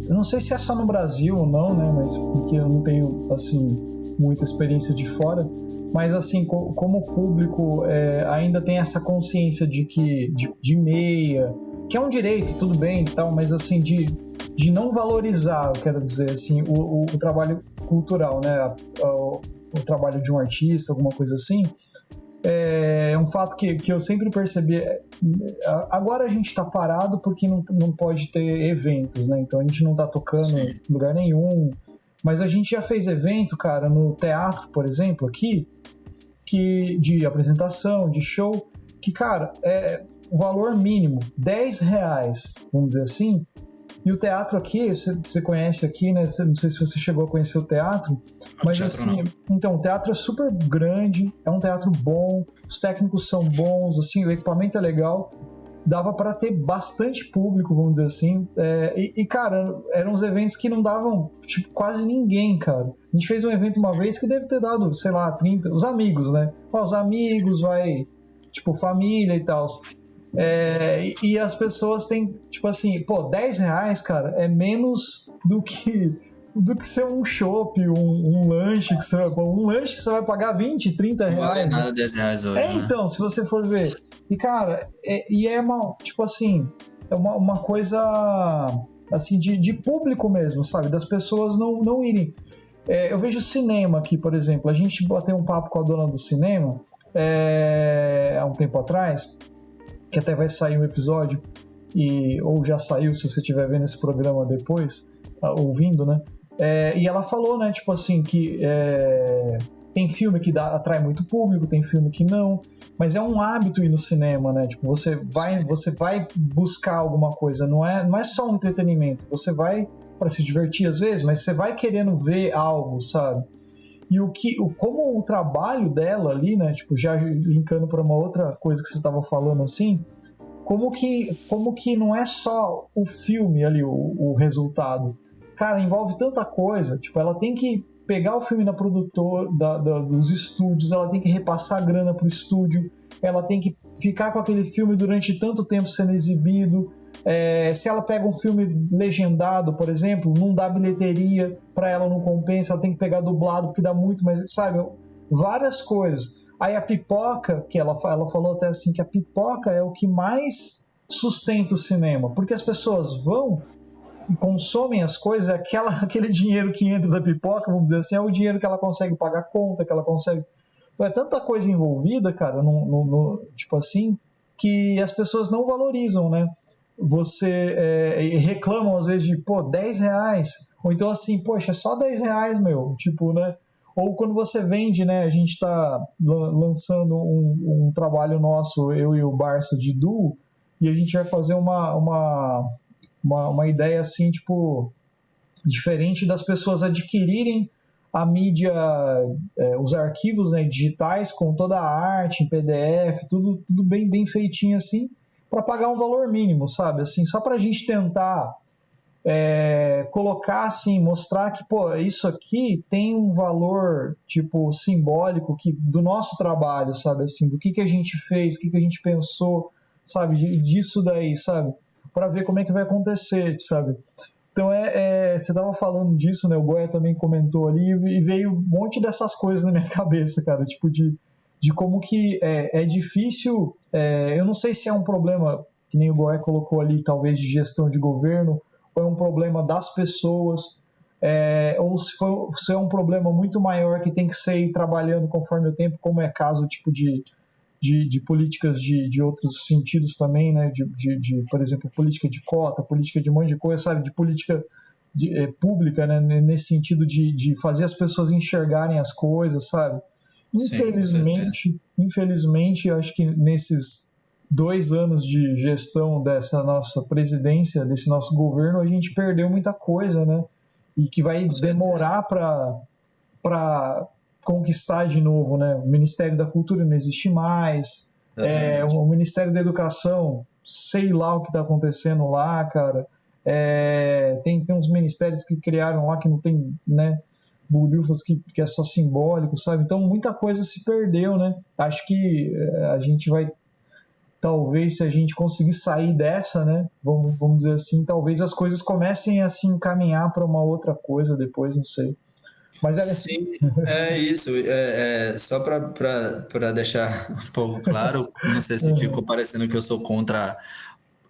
Eu não sei se é só no Brasil ou não, né? Mas porque eu não tenho assim muita experiência de fora. Mas assim, como o público ainda tem essa consciência de que de meia, que é um direito, tudo bem e tal, mas assim de não valorizar, eu quero dizer assim, o trabalho cultural, né? O trabalho de um artista, alguma coisa assim. É um fato que eu sempre percebi. Agora a gente está parado porque não pode ter eventos, né? Então a gente não está tocando em lugar nenhum. mas a gente já fez evento, cara, no teatro, por exemplo, aqui, de apresentação, de show, que, cara, o valor mínimo, R$10, vamos dizer assim, e o teatro aqui, você conhece aqui, né? Não sei se você chegou a conhecer o teatro, mas assim, então, o teatro é super grande, é um teatro bom, os técnicos são bons, assim, o equipamento é legal, dava para ter bastante público, vamos dizer assim, cara, eram uns eventos que não davam, tipo, quase ninguém, cara. A gente fez um evento uma vez que deve ter dado, sei lá, 30, os amigos, né? Os amigos, tipo, família e tal. E as pessoas têm, tipo assim, pô, R$10, cara, é menos do que ser um chopp, um lanche que você vai pagar 20, 30 reais. Não vale nada R$10 hoje, né? Então, se você for ver. E, cara, tipo assim, é uma coisa, assim, de público mesmo, sabe? Das pessoas não irem. Eu vejo cinema aqui, por exemplo. A gente bateu um papo com a dona do cinema há um tempo atrás, que até vai sair um episódio, ou já saiu, se você estiver vendo esse programa depois, ouvindo, né? E ela falou, né, tipo assim, que tem filme que atrai muito público, tem filme que não, mas é um hábito ir no cinema, né? Tipo, você vai buscar alguma coisa, não é só um entretenimento, você vai para se divertir às vezes, mas você vai querendo ver algo, sabe? E como o trabalho dela ali, né, tipo, já linkando para uma outra coisa que você estava falando assim, como que não é só o filme ali, o resultado. Cara, envolve tanta coisa, tipo, ela tem que pegar o filme da produtora, dos estúdios, ela tem que repassar a grana pro estúdio, ela tem que ficar com aquele filme durante tanto tempo sendo exibido. Se ela pega um filme legendado, por exemplo, não dá bilheteria, para ela não compensa, ela tem que pegar dublado porque dá muito, mas sabe, várias coisas. Aí a pipoca, que ela falou até assim, que a pipoca é o que mais sustenta o cinema, porque as pessoas vão e consomem as coisas, aquele dinheiro que entra da pipoca, vamos dizer assim, é o dinheiro que ela consegue pagar conta, que ela consegue... Então é tanta coisa envolvida, cara, tipo assim, que as pessoas não valorizam, né? Reclamam às vezes de, R$10, ou então assim, poxa, é só R$10, meu, tipo, né? Ou quando você vende, né? A gente está lançando um trabalho nosso, eu e o Barça de duo, e a gente vai fazer uma ideia assim, tipo, diferente das pessoas adquirirem a mídia, os arquivos, né, digitais com toda a arte em PDF, tudo bem feitinho assim, para pagar um valor mínimo, sabe? Assim, só para a gente tentar colocar assim, mostrar que, pô, isso aqui tem um valor, tipo, simbólico do nosso trabalho, sabe? Assim, do que a gente fez, o que a gente pensou, sabe? Disso daí, sabe? Para ver como é que vai acontecer, sabe? Então, você estava falando disso, né? O Goya também comentou ali, e veio um monte dessas coisas na minha cabeça, cara, tipo, de como que é difícil, eu não sei se é um problema, que nem o Goya colocou ali, talvez de gestão de governo, ou é um problema das pessoas, ou se é um problema muito maior que tem que ser ir trabalhando conforme o tempo, como é caso, tipo, de políticas de outros sentidos também, né? Por exemplo, política de cota, política de um monte de coisa, sabe? De política pública, né? Nesse sentido de fazer as pessoas enxergarem as coisas, sabe? Infelizmente, eu acho que nesses 2 anos de gestão dessa nossa presidência, desse nosso governo, a gente perdeu muita coisa, né? E que vai demorar para conquistar de novo, né? O Ministério da Cultura não existe mais, o Ministério da Educação, sei lá o que está acontecendo lá, cara. Tem uns ministérios que criaram lá que não tem, né, bolhufas, que é só simbólico, sabe? Então muita coisa se perdeu, né? Acho que a gente vai, talvez, se a gente conseguir sair dessa, né, vamos dizer assim, talvez as coisas comecem a se encaminhar para uma outra coisa depois, não sei. Mas Sim, é isso. Só para deixar um pouco claro, não sei se ficou parecendo que eu sou contra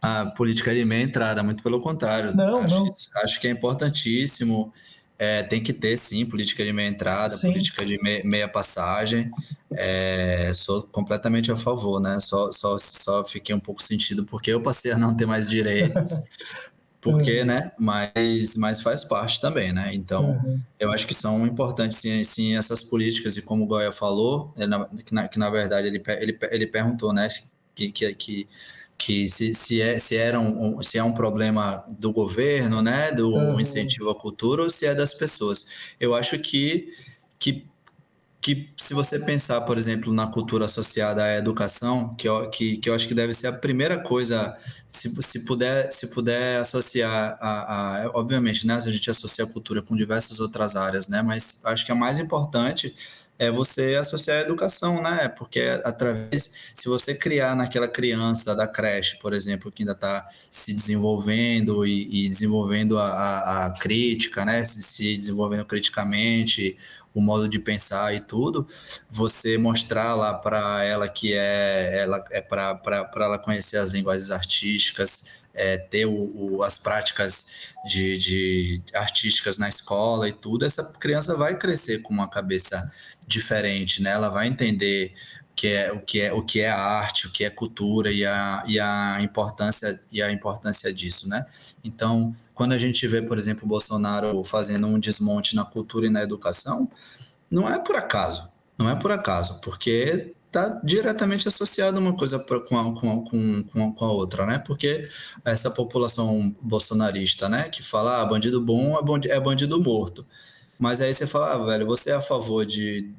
a política de meia entrada, muito pelo contrário. Não. Acho que é importantíssimo. Tem que ter, sim, política de meia entrada, Sim. Política de meia passagem. Sou completamente a favor, né? Só fiquei um pouco sentido porque eu passei a não ter mais direitos. porque, né? Mas faz parte também, né? Então, eu acho que são importantes, sim, essas políticas, e como o Goya falou, que na verdade ele perguntou, né? Que se é um problema do governo, né? Do incentivo à cultura, ou se é das pessoas. Eu acho que se você pensar, por exemplo, na cultura associada à educação, que eu acho que deve ser a primeira coisa, se puder associar obviamente, né, a gente associa a cultura com diversas outras áreas, né, mas acho que a mais importante é você associar a educação, né, porque se você criar naquela criança da creche, por exemplo, que ainda está se desenvolvendo e desenvolvendo a crítica, né, se desenvolvendo criticamente, o modo de pensar e tudo, você mostrar lá para ela que ela é para ela conhecer as linguagens artísticas, ter as práticas de artísticas na escola e tudo, essa criança vai crescer com uma cabeça diferente, né? Ela vai entender o que é arte, o que é cultura e a importância disso, né? Então, quando a gente vê, por exemplo, o Bolsonaro fazendo um desmonte na cultura e na educação, não é por acaso, não é por acaso, porque está diretamente associado uma coisa com a outra, né? Porque essa população bolsonarista, né, que fala, bandido bom é bandido morto. Mas aí você fala, velho, você é a favor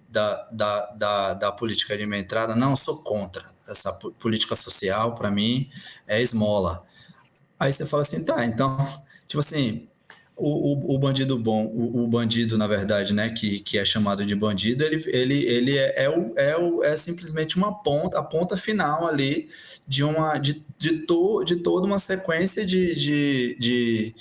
da política alimentar? Não, sou contra. Essa política social, para mim, é esmola. Aí você fala assim, tá, então, tipo assim, o bandido bom, o bandido, na verdade, né, que é chamado de bandido, ele é simplesmente a ponta final ali de toda uma sequência de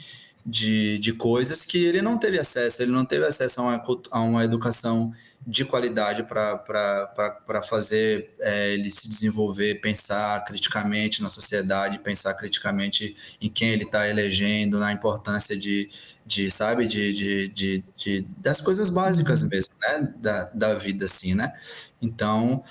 coisas que ele não teve acesso. Ele não teve acesso a uma educação de qualidade para fazer ele se desenvolver, pensar criticamente na sociedade, pensar criticamente em quem ele está elegendo, na importância sabe, das coisas básicas mesmo, né, da vida, assim, né? Então,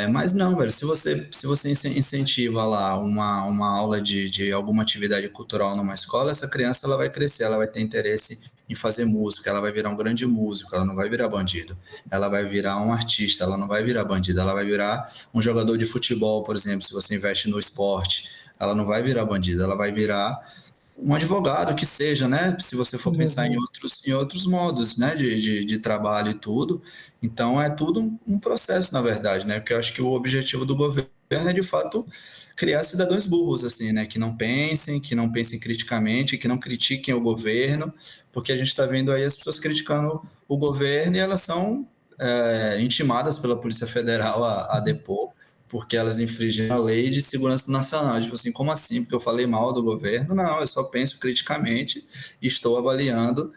mas não, velho, se você incentiva lá uma aula de alguma atividade cultural numa escola, essa criança ela vai crescer, ela vai ter interesse em fazer música, ela vai virar um grande músico, ela não vai virar bandido, ela vai virar um artista, ela não vai virar bandido, ela vai virar um jogador de futebol, por exemplo, se você investe no esporte, ela não vai virar bandido, ela vai virar um advogado que seja, né? Se você for pensar em outros modos, né? De trabalho e tudo. Então, é tudo um processo, na verdade, né? Porque eu acho que o objetivo do governo é, de fato, criar cidadãos burros, assim, né? Que não pensem criticamente, que não critiquem o governo, porque a gente está vendo aí as pessoas criticando o governo e elas são intimadas pela Polícia Federal a depor, porque elas infringem a lei de segurança nacional. Tipo assim, como assim? Porque eu falei mal do governo? Não, eu só penso criticamente e estou avaliando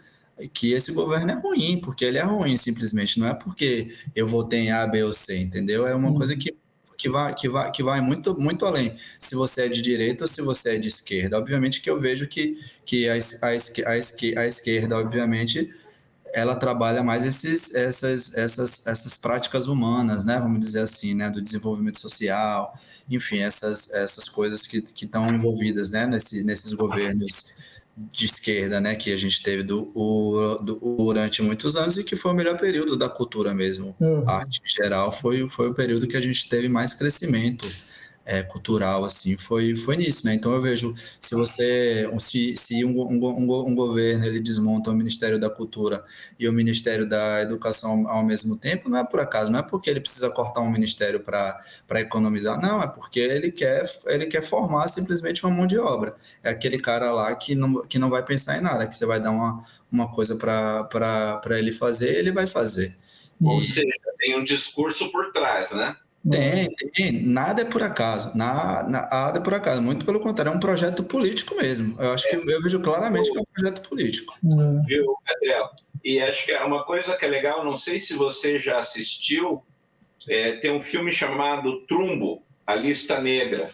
que esse governo é ruim, porque ele é ruim, simplesmente. Não é porque eu votei em A, B ou C, entendeu? É uma coisa que vai muito, muito além. Se você é de direita ou se você é de esquerda. Obviamente que eu vejo que a esquerda, obviamente, ela trabalha mais essas práticas humanas, né? Vamos dizer assim, né? Do desenvolvimento social, enfim, essas coisas que estão envolvidas, né? Nesses governos de esquerda, né? Que a gente teve durante muitos anos e que foi o melhor período da cultura mesmo. A arte em geral foi o período que a gente teve mais crescimento cultural, assim, foi nisso, né? Então eu vejo, se um governo ele desmonta o Ministério da Cultura e o Ministério da Educação ao mesmo tempo, não é por acaso, não é porque ele precisa cortar um ministério para economizar, não, é porque ele quer formar simplesmente uma mão de obra. É aquele cara lá que não vai pensar em nada, que você vai dar uma coisa para ele fazer, ele vai fazer. Ou seja, tem um discurso por trás, né? Tem. Nada é por acaso. Nada é por acaso. Muito pelo contrário, é um projeto político mesmo. Eu acho que eu vejo claramente que é um projeto político. Viu, Gabriel? E acho que é uma coisa que é legal, não sei se você já assistiu, tem um filme chamado Trumbo, A Lista Negra.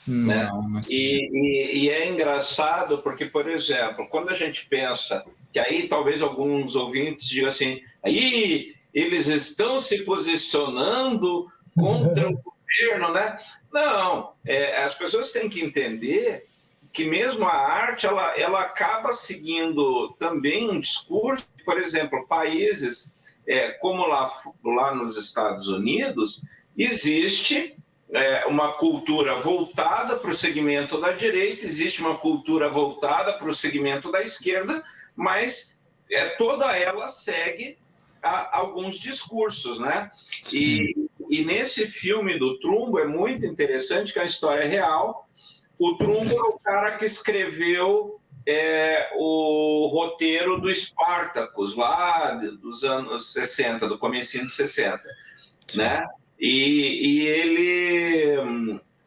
Né? Não assisti. E é engraçado porque, por exemplo, quando a gente pensa que aí talvez alguns ouvintes digam assim, aí eles estão se posicionando contra o governo, né? Não, as pessoas têm que entender que mesmo a arte ela acaba seguindo também um discurso. Por exemplo, países como lá nos Estados Unidos, existe uma cultura voltada para o segmento da direita, existe uma cultura voltada para o segmento da esquerda, mas toda ela segue alguns discursos, né? E nesse filme do Trumbo é muito interessante, que é uma história real. O Trumbo é o cara que escreveu o roteiro do Spartacus, lá dos anos 60, do comecinho de 60, né? E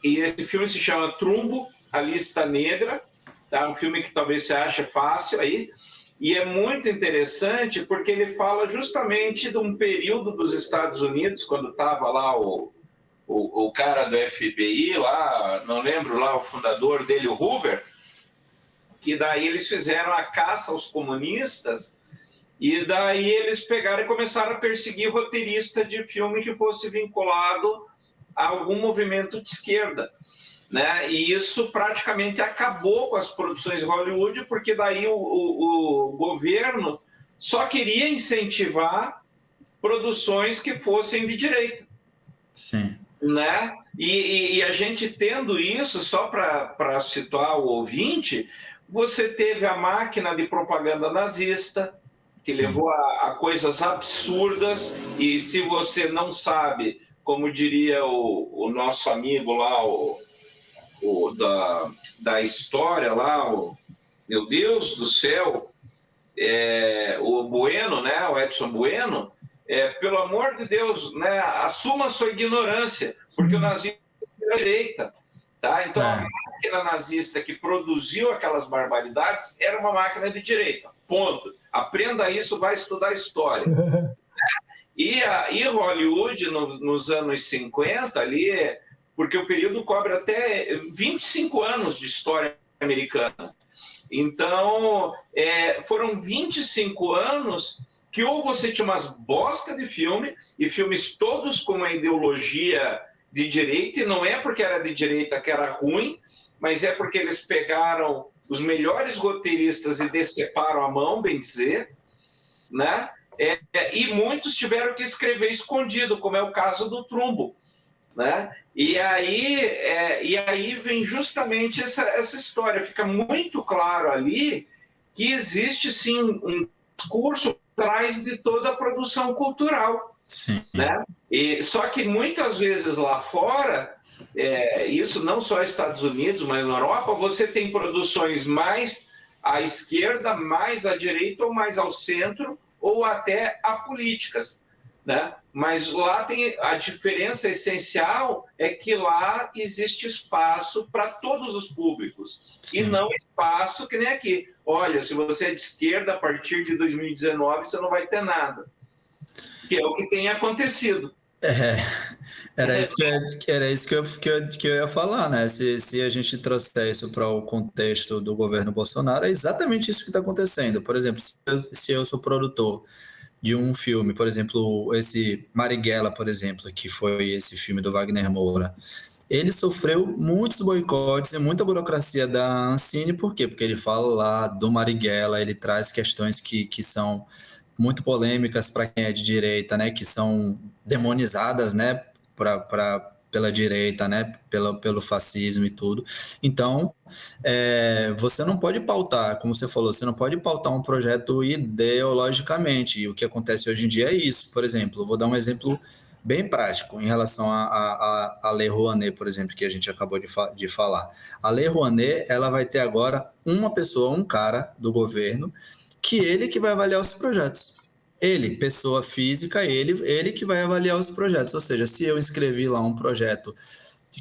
esse filme se chama Trumbo, A Lista Negra, tá? Um filme que talvez você ache fácil aí, e é muito interessante porque ele fala justamente de um período dos Estados Unidos, quando estava lá o cara do FBI, lá, não lembro lá, o fundador dele, o Hoover, que daí eles fizeram a caça aos comunistas, e daí eles pegaram e começaram a perseguir roteirista de filme que fosse vinculado a algum movimento de esquerda, né? E isso praticamente acabou com as produções de Hollywood, porque daí o governo só queria incentivar produções que fossem de direita. Sim. Né? E a gente tendo isso, só para situar o ouvinte, você teve a máquina de propaganda nazista, que Sim. levou a coisas absurdas, e se você não sabe, como diria o nosso amigo lá, da história lá, meu Deus do céu, o Bueno, né, o Edson Bueno, pelo amor de Deus, né, assuma a sua ignorância, porque o nazismo é da direita. Tá? Então, a máquina nazista que produziu aquelas barbaridades era uma máquina de direita. Ponto. Aprenda isso, vai estudar história. E Hollywood, nos anos 50, ali, porque o período cobre até 25 anos de história americana. Então, foram 25 anos que ou você tinha umas bosta de filme, e filmes todos com uma ideologia de direita, e não é porque era de direita que era ruim, mas é porque eles pegaram os melhores roteiristas e deceparam a mão, bem dizer, né? E muitos tiveram que escrever escondido, como é o caso do Trumbo, né? E aí vem justamente essa história. Fica muito claro ali que existe, sim, um discurso atrás de toda a produção cultural. Sim. Né? Só que muitas vezes lá fora, isso não só nos Estados Unidos, mas na Europa, você tem produções mais à esquerda, mais à direita, ou mais ao centro, ou até apolíticas. Né? Mas lá tem a diferença essencial é que lá existe espaço para todos os públicos. Sim. E não espaço que nem aqui. Olha, se você é de esquerda, a partir de 2019 você não vai ter nada. Que é o que tem acontecido. Era isso que eu ia falar, né? Se a gente trouxer isso para o contexto do governo Bolsonaro, é exatamente isso que está acontecendo. Por exemplo, se eu sou produtor de um filme, por exemplo, esse Marighella, por exemplo, que foi esse filme do Wagner Moura, ele sofreu muitos boicotes e muita burocracia da Ancine. Por quê? Porque ele fala lá do Marighella, ele traz questões que são muito polêmicas para quem é de direita, né, que são demonizadas, né, pela direita, né, pelo fascismo e tudo. Então, você não pode pautar, como você falou, você não pode pautar um projeto ideologicamente, e o que acontece hoje em dia é isso. Por exemplo, vou dar um exemplo bem prático em relação à Lei Rouanet, por exemplo, que a gente acabou de falar. A Lei Rouanet, ela vai ter agora uma pessoa, um cara do governo, que ele que vai avaliar os projetos. Ele, pessoa física, ele que vai avaliar os projetos. Ou seja, se eu inscrevi lá um projeto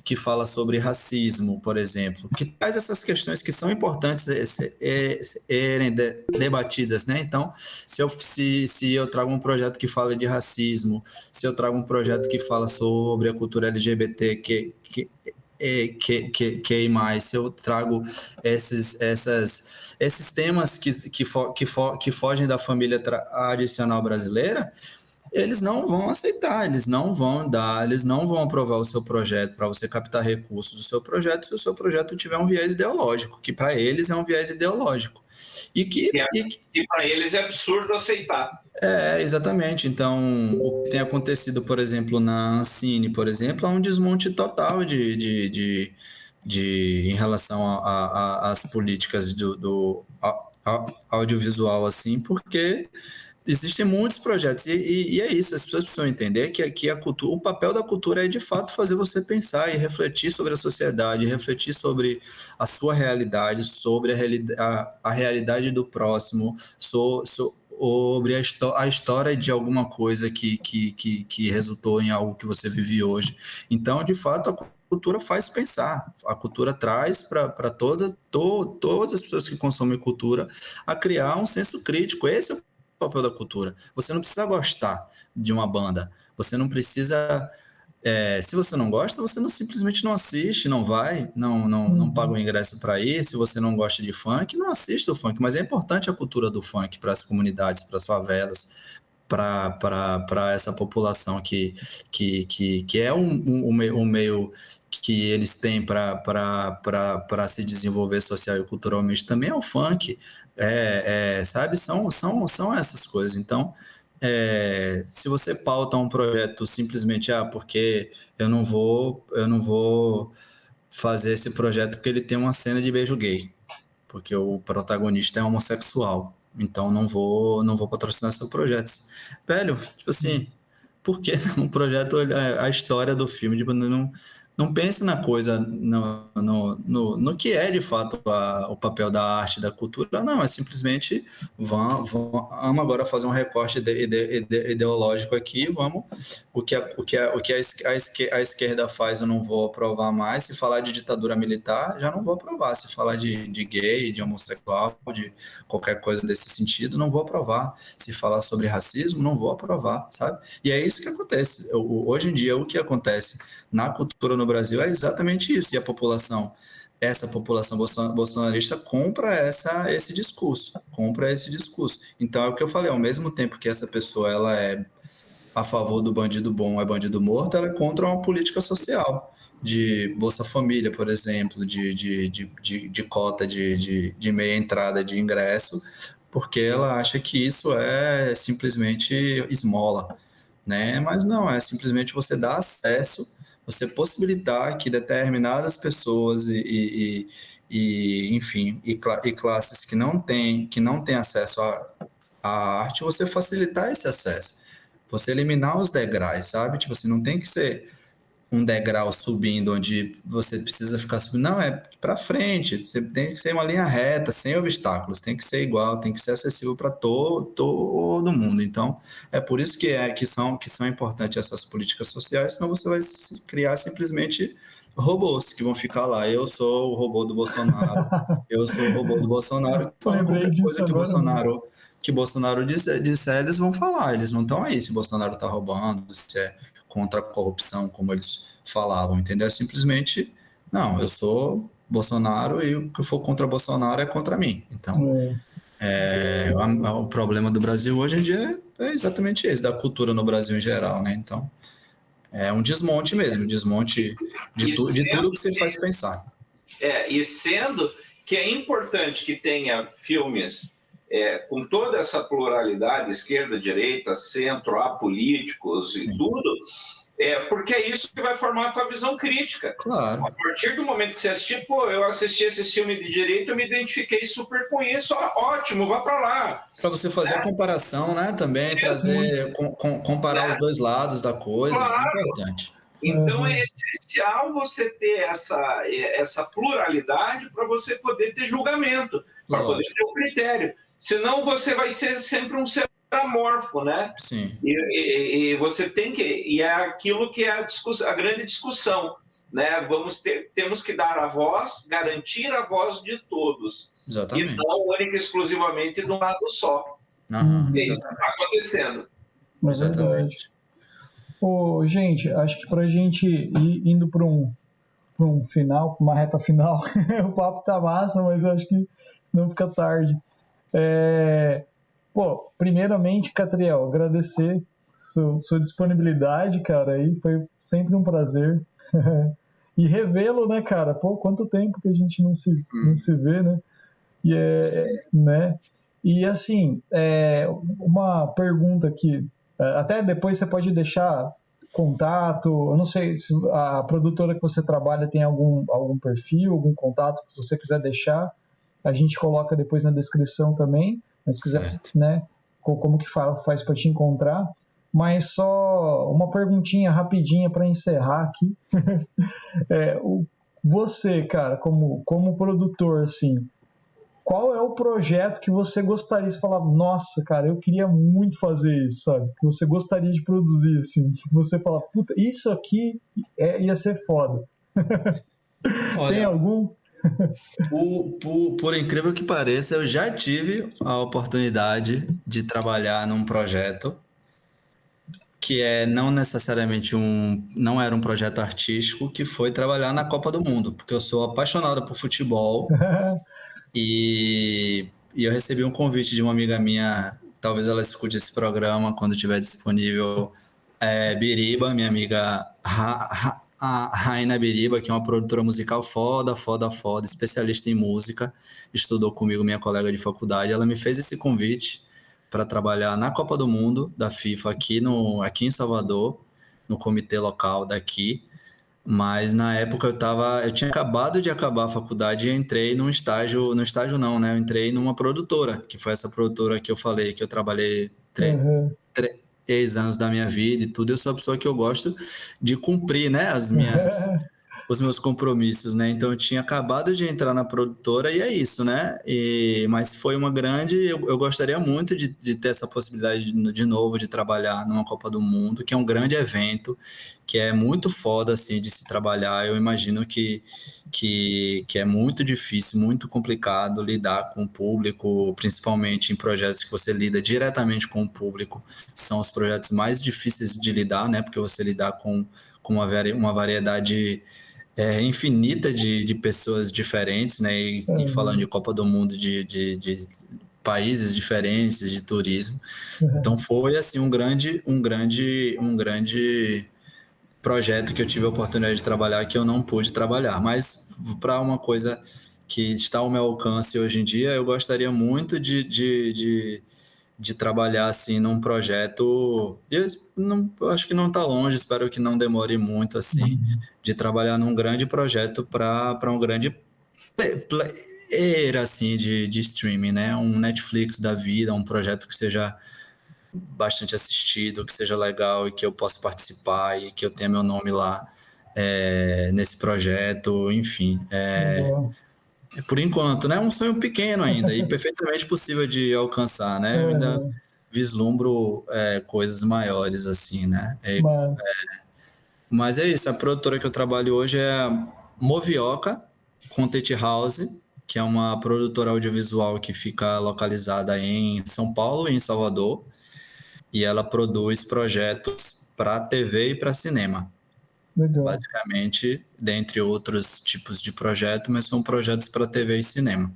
que fala sobre racismo, por exemplo, que traz essas questões que são importantes serem debatidas, né? Então, se eu trago um projeto que fala de racismo, se eu trago um projeto que fala sobre a cultura LGBT, se eu trago esses temas que fogem da família tradicional brasileira, eles não vão aceitar, eles não vão dar, eles não vão aprovar o seu projeto para você captar recursos do seu projeto se o seu projeto tiver um viés ideológico, que para eles é um viés ideológico. E para eles é absurdo aceitar. Exatamente. Então, o que tem acontecido, por exemplo, na Ancine, por exemplo, é um desmonte total em relação às políticas do audiovisual, assim, porque existem muitos projetos, e é isso, as pessoas precisam entender que a cultura, o papel da cultura é, de fato, fazer você pensar e refletir sobre a sociedade, refletir sobre a sua realidade, sobre a realidade do próximo, sobre a história de alguma coisa que resultou em algo que você vive hoje. Então, de fato, a cultura faz pensar, a cultura traz para todas as pessoas que consomem cultura a criar um senso crítico. Esse é o papel da cultura. Você não precisa gostar de uma banda, você não precisa... se você não gosta, você simplesmente não assiste, não vai, não paga o ingresso para ir. Se você não gosta de funk, não assiste o funk. Mas é importante a cultura do funk para as comunidades, para as favelas, para essa população que é um meio que eles têm para se desenvolver social e culturalmente também é o funk, sabe? São essas coisas. Então, se você pauta um projeto simplesmente porque eu não vou fazer esse projeto porque ele tem uma cena de beijo gay, porque o protagonista é homossexual, então não vou patrocinar seu projeto. Velho, tipo assim, por que um projeto, a história do filme, tipo, não pense na coisa, no que é de fato o papel da arte, da cultura, não, é simplesmente vamos agora fazer um recorte ideológico aqui, o que a esquerda faz eu não vou aprovar mais, se falar de ditadura militar, já não vou aprovar, se falar de gay, de homossexual, de qualquer coisa desse sentido, não vou aprovar, se falar sobre racismo, não vou aprovar, sabe? E é isso que acontece, hoje em dia o que acontece na cultura no Brasil é exatamente isso, e essa população bolsonarista compra esse discurso, Então é o que eu falei, ao mesmo tempo que essa pessoa ela é a favor do bandido bom, é bandido morto, ela é contra uma política social de Bolsa Família, por exemplo, de cota de meia entrada de ingresso, porque ela acha que isso é simplesmente esmola, né? Mas não, é simplesmente você dar acesso, você possibilitar que determinadas pessoas enfim, e classes que não têm acesso à arte, você facilitar esse acesso, você eliminar os degraus, sabe? Tipo assim, não tem que ser um degrau subindo onde você precisa ficar subindo. Não, é para frente. Você tem que ser uma linha reta, sem obstáculos. Tem que ser igual, tem que ser acessível para todo mundo. Então, é por isso que são importantes essas políticas sociais, senão você vai criar simplesmente robôs que vão ficar lá. Eu sou o robô do Bolsonaro. Eu sou o robô do Bolsonaro. Fala qualquer coisa que Bolsonaro disser, eles vão falar. Eles não estão aí se Bolsonaro está roubando, se é contra a corrupção, como eles falavam, entendeu? É simplesmente, não, eu sou Bolsonaro e o que for contra Bolsonaro é contra mim. Então, o problema do Brasil hoje em dia é exatamente esse, da cultura no Brasil em geral, né? Então, é um desmonte mesmo, de tudo que você faz pensar. E sendo que é importante que tenha filmes com toda essa pluralidade, esquerda, direita, centro, apolíticos e tudo, porque é isso que vai formar a tua visão crítica. Claro. A partir do momento que você assistir, eu assisti esse filme de direita, eu me identifiquei super com isso, ótimo, vá para lá. Para você fazer a comparação, né? Também trazer, comparar os dois lados da coisa, claro. É importante. Então é essencial você ter essa pluralidade para você poder ter julgamento, para poder ter um critério. Senão você vai ser sempre um ser amorfo, né? Sim. E você tem que... E é aquilo que é a grande discussão, né? Temos que dar a voz, garantir a voz de todos. Exatamente. E não única e exclusivamente de um lado só. Uhum, é isso que está acontecendo. É verdade. Gente, acho que para a gente ir indo para um final, uma reta final, o papo tá massa, mas acho que senão fica tarde. Primeiramente, Catriel, agradecer sua disponibilidade, cara, aí foi sempre um prazer. E revê-lo, né, cara? Pô, quanto tempo que a gente não se vê, né? E né? E assim, uma pergunta aqui, até depois você pode deixar contato, eu não sei se a produtora que você trabalha tem algum perfil, algum contato que você quiser deixar, a gente coloca depois na descrição também, mas se quiser, né, como que faz para te encontrar. Mas só uma perguntinha rapidinha para encerrar aqui. Você, cara, como produtor, assim, qual é o projeto que você gostaria de falar, nossa, cara, eu queria muito fazer isso, sabe? Que você gostaria de produzir, assim. Que você fala, puta, isso aqui ia ser foda. Olha, tem algum? Por incrível que pareça, eu já tive a oportunidade de trabalhar num projeto que não necessariamente não era um projeto artístico, que foi trabalhar na Copa do Mundo, porque eu sou apaixonado por futebol e eu recebi um convite de uma amiga minha, talvez ela escute esse programa quando estiver disponível, Biriba, minha amiga a Raina Biriba, que é uma produtora musical foda, especialista em música, estudou comigo, minha colega de faculdade, ela me fez esse convite para trabalhar na Copa do Mundo da FIFA aqui em Salvador, no comitê local daqui. Mas na época eu tinha acabado de acabar a faculdade e entrei no estágio não, né? Eu entrei numa produtora, que foi essa produtora que eu falei, que eu trabalhei 3 anos da minha vida e tudo. Eu sou a pessoa que eu gosto de cumprir, né? Os meus compromissos, né? Então eu tinha acabado de entrar na produtora e é isso, né? Mas foi uma grande. Eu gostaria muito de ter essa possibilidade de novo de trabalhar numa Copa do Mundo, que é um grande evento, que é muito foda assim de se trabalhar. Eu imagino que é muito difícil, muito complicado lidar com o público, principalmente em projetos que você lida diretamente com o público. São os projetos mais difíceis de lidar, né? Porque você lidar com uma variedade infinita de pessoas diferentes, né? E falando de Copa do Mundo, de países diferentes, de turismo. Então foi assim um grande projeto que eu tive a oportunidade de trabalhar que eu não pude trabalhar. Mas para uma coisa que está ao meu alcance hoje em dia, eu gostaria muito de trabalhar assim num projeto, eu acho que não está longe, espero que não demore muito assim, de trabalhar num grande projeto para um grande player assim de streaming, né? Um Netflix da vida, um projeto que seja bastante assistido, que seja legal e que eu possa participar e que eu tenha meu nome lá nesse projeto, enfim. Por enquanto, né? É um sonho pequeno ainda e perfeitamente possível de alcançar, né? Eu ainda vislumbro coisas maiores, assim, né? Mas é isso, a produtora que eu trabalho hoje é a Movioca Content House, que é uma produtora audiovisual que fica localizada em São Paulo e em Salvador, e ela produz projetos para TV e para cinema. Legal. Basicamente, dentre outros tipos de projeto, mas são projetos para TV e cinema.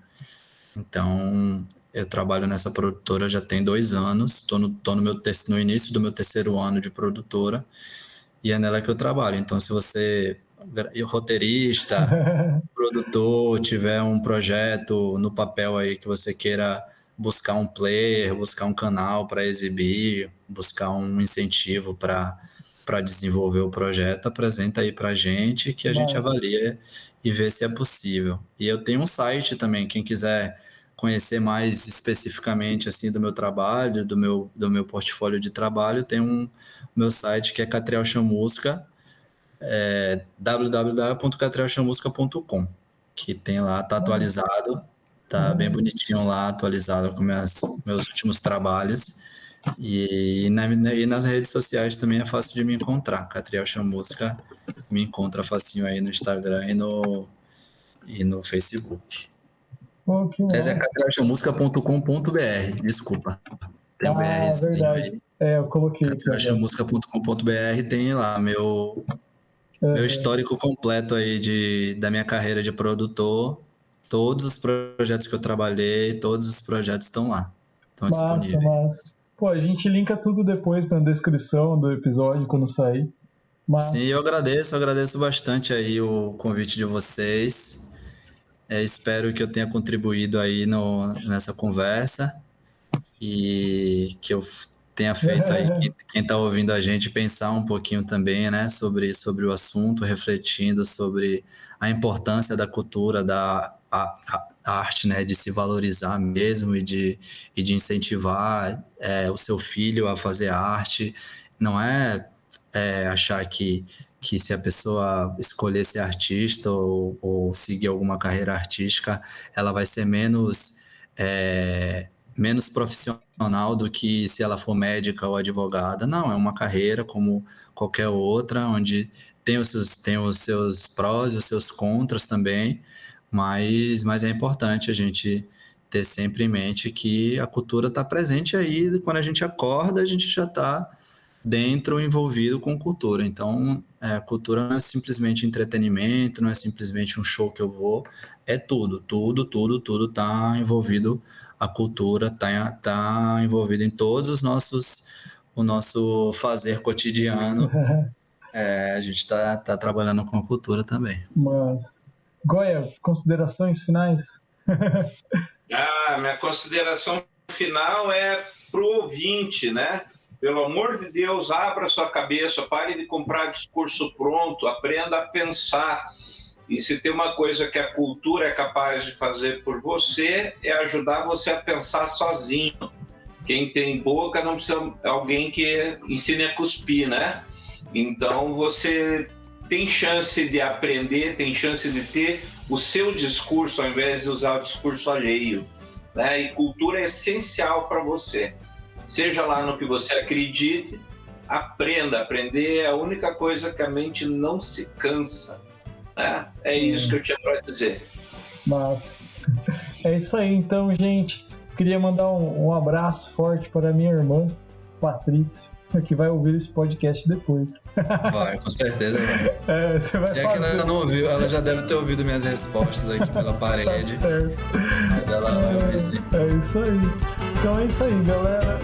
Então, eu trabalho nessa produtora já tem 2 anos, estou no início do meu 3º ano de produtora, e é nela que eu trabalho. Então, se você, roteirista, produtor, tiver um projeto no papel aí que você queira buscar um player, buscar um canal para exibir, buscar um incentivo para desenvolver o projeto, apresenta aí para a gente, que a gente avalia e vê se é possível. E eu tenho um site também, quem quiser conhecer mais especificamente assim do meu trabalho, do meu portfólio de trabalho, tem meu site que é Catriel Chamusca, www.catrielchamusca.com, que tem lá, tá atualizado, tá bem bonitinho lá, atualizado com meus últimos trabalhos. E nas redes sociais também é fácil de me encontrar. Catriel Chamusca me encontra facinho aí no Instagram e no Facebook. Que Mas é catrielchamusca.com.br, desculpa. Tem um BRzinho verdade. aí. Eu coloquei aqui agora. catrielchamusca.com.br tem lá meu histórico completo aí da minha carreira de produtor. Todos os projetos que eu trabalhei, todos os projetos estão lá. Estão disponíveis. Pô, a gente linka tudo depois na descrição do episódio, quando sair. Mas... Sim, eu agradeço bastante aí o convite de vocês. Espero que eu tenha contribuído aí nessa conversa e que eu tenha feito aí quem está ouvindo a gente pensar um pouquinho também, né, sobre o assunto, refletindo sobre a importância da cultura, da arte, né, de se valorizar mesmo e de incentivar o seu filho a fazer arte. Não é achar que se a pessoa escolher ser artista ou seguir alguma carreira artística, ela vai ser menos profissional do que se ela for médica ou advogada. Não, é uma carreira como qualquer outra, onde tem os seus prós e os seus contras também, mas é importante a gente ter sempre em mente que a cultura está presente aí. Quando a gente acorda, a gente já está dentro, envolvido com cultura. Então, a cultura não é simplesmente entretenimento, não é simplesmente um show que eu vou, é tudo está envolvido. A cultura está envolvida em todos o nosso fazer cotidiano. A gente está trabalhando com a cultura também. Mas, Goya, considerações finais? Minha consideração final é para o ouvinte, né? Pelo amor de Deus, abra sua cabeça, pare de comprar discurso pronto, aprenda a pensar. E se tem uma coisa que a cultura é capaz de fazer por você, é ajudar você a pensar sozinho. Quem tem boca não precisa de alguém que ensine a cuspir, né? Então você tem chance de aprender, tem chance de ter o seu discurso ao invés de usar o discurso alheio, né? E cultura é essencial para você. Seja lá no que você acredite, aprenda. Aprender é a única coisa que a mente não se cansa, né? É isso que eu tinha para dizer. Mas é isso aí, então, gente. Queria mandar um abraço forte para minha irmã, Patrícia, que vai ouvir esse podcast depois. Vai, com certeza. Você vai Se é que ela não ouviu, ela já deve ter ouvido minhas respostas aqui pela parede. Tá certo. Mas ela vai ouvir sim. É isso aí. Então é isso aí, galera.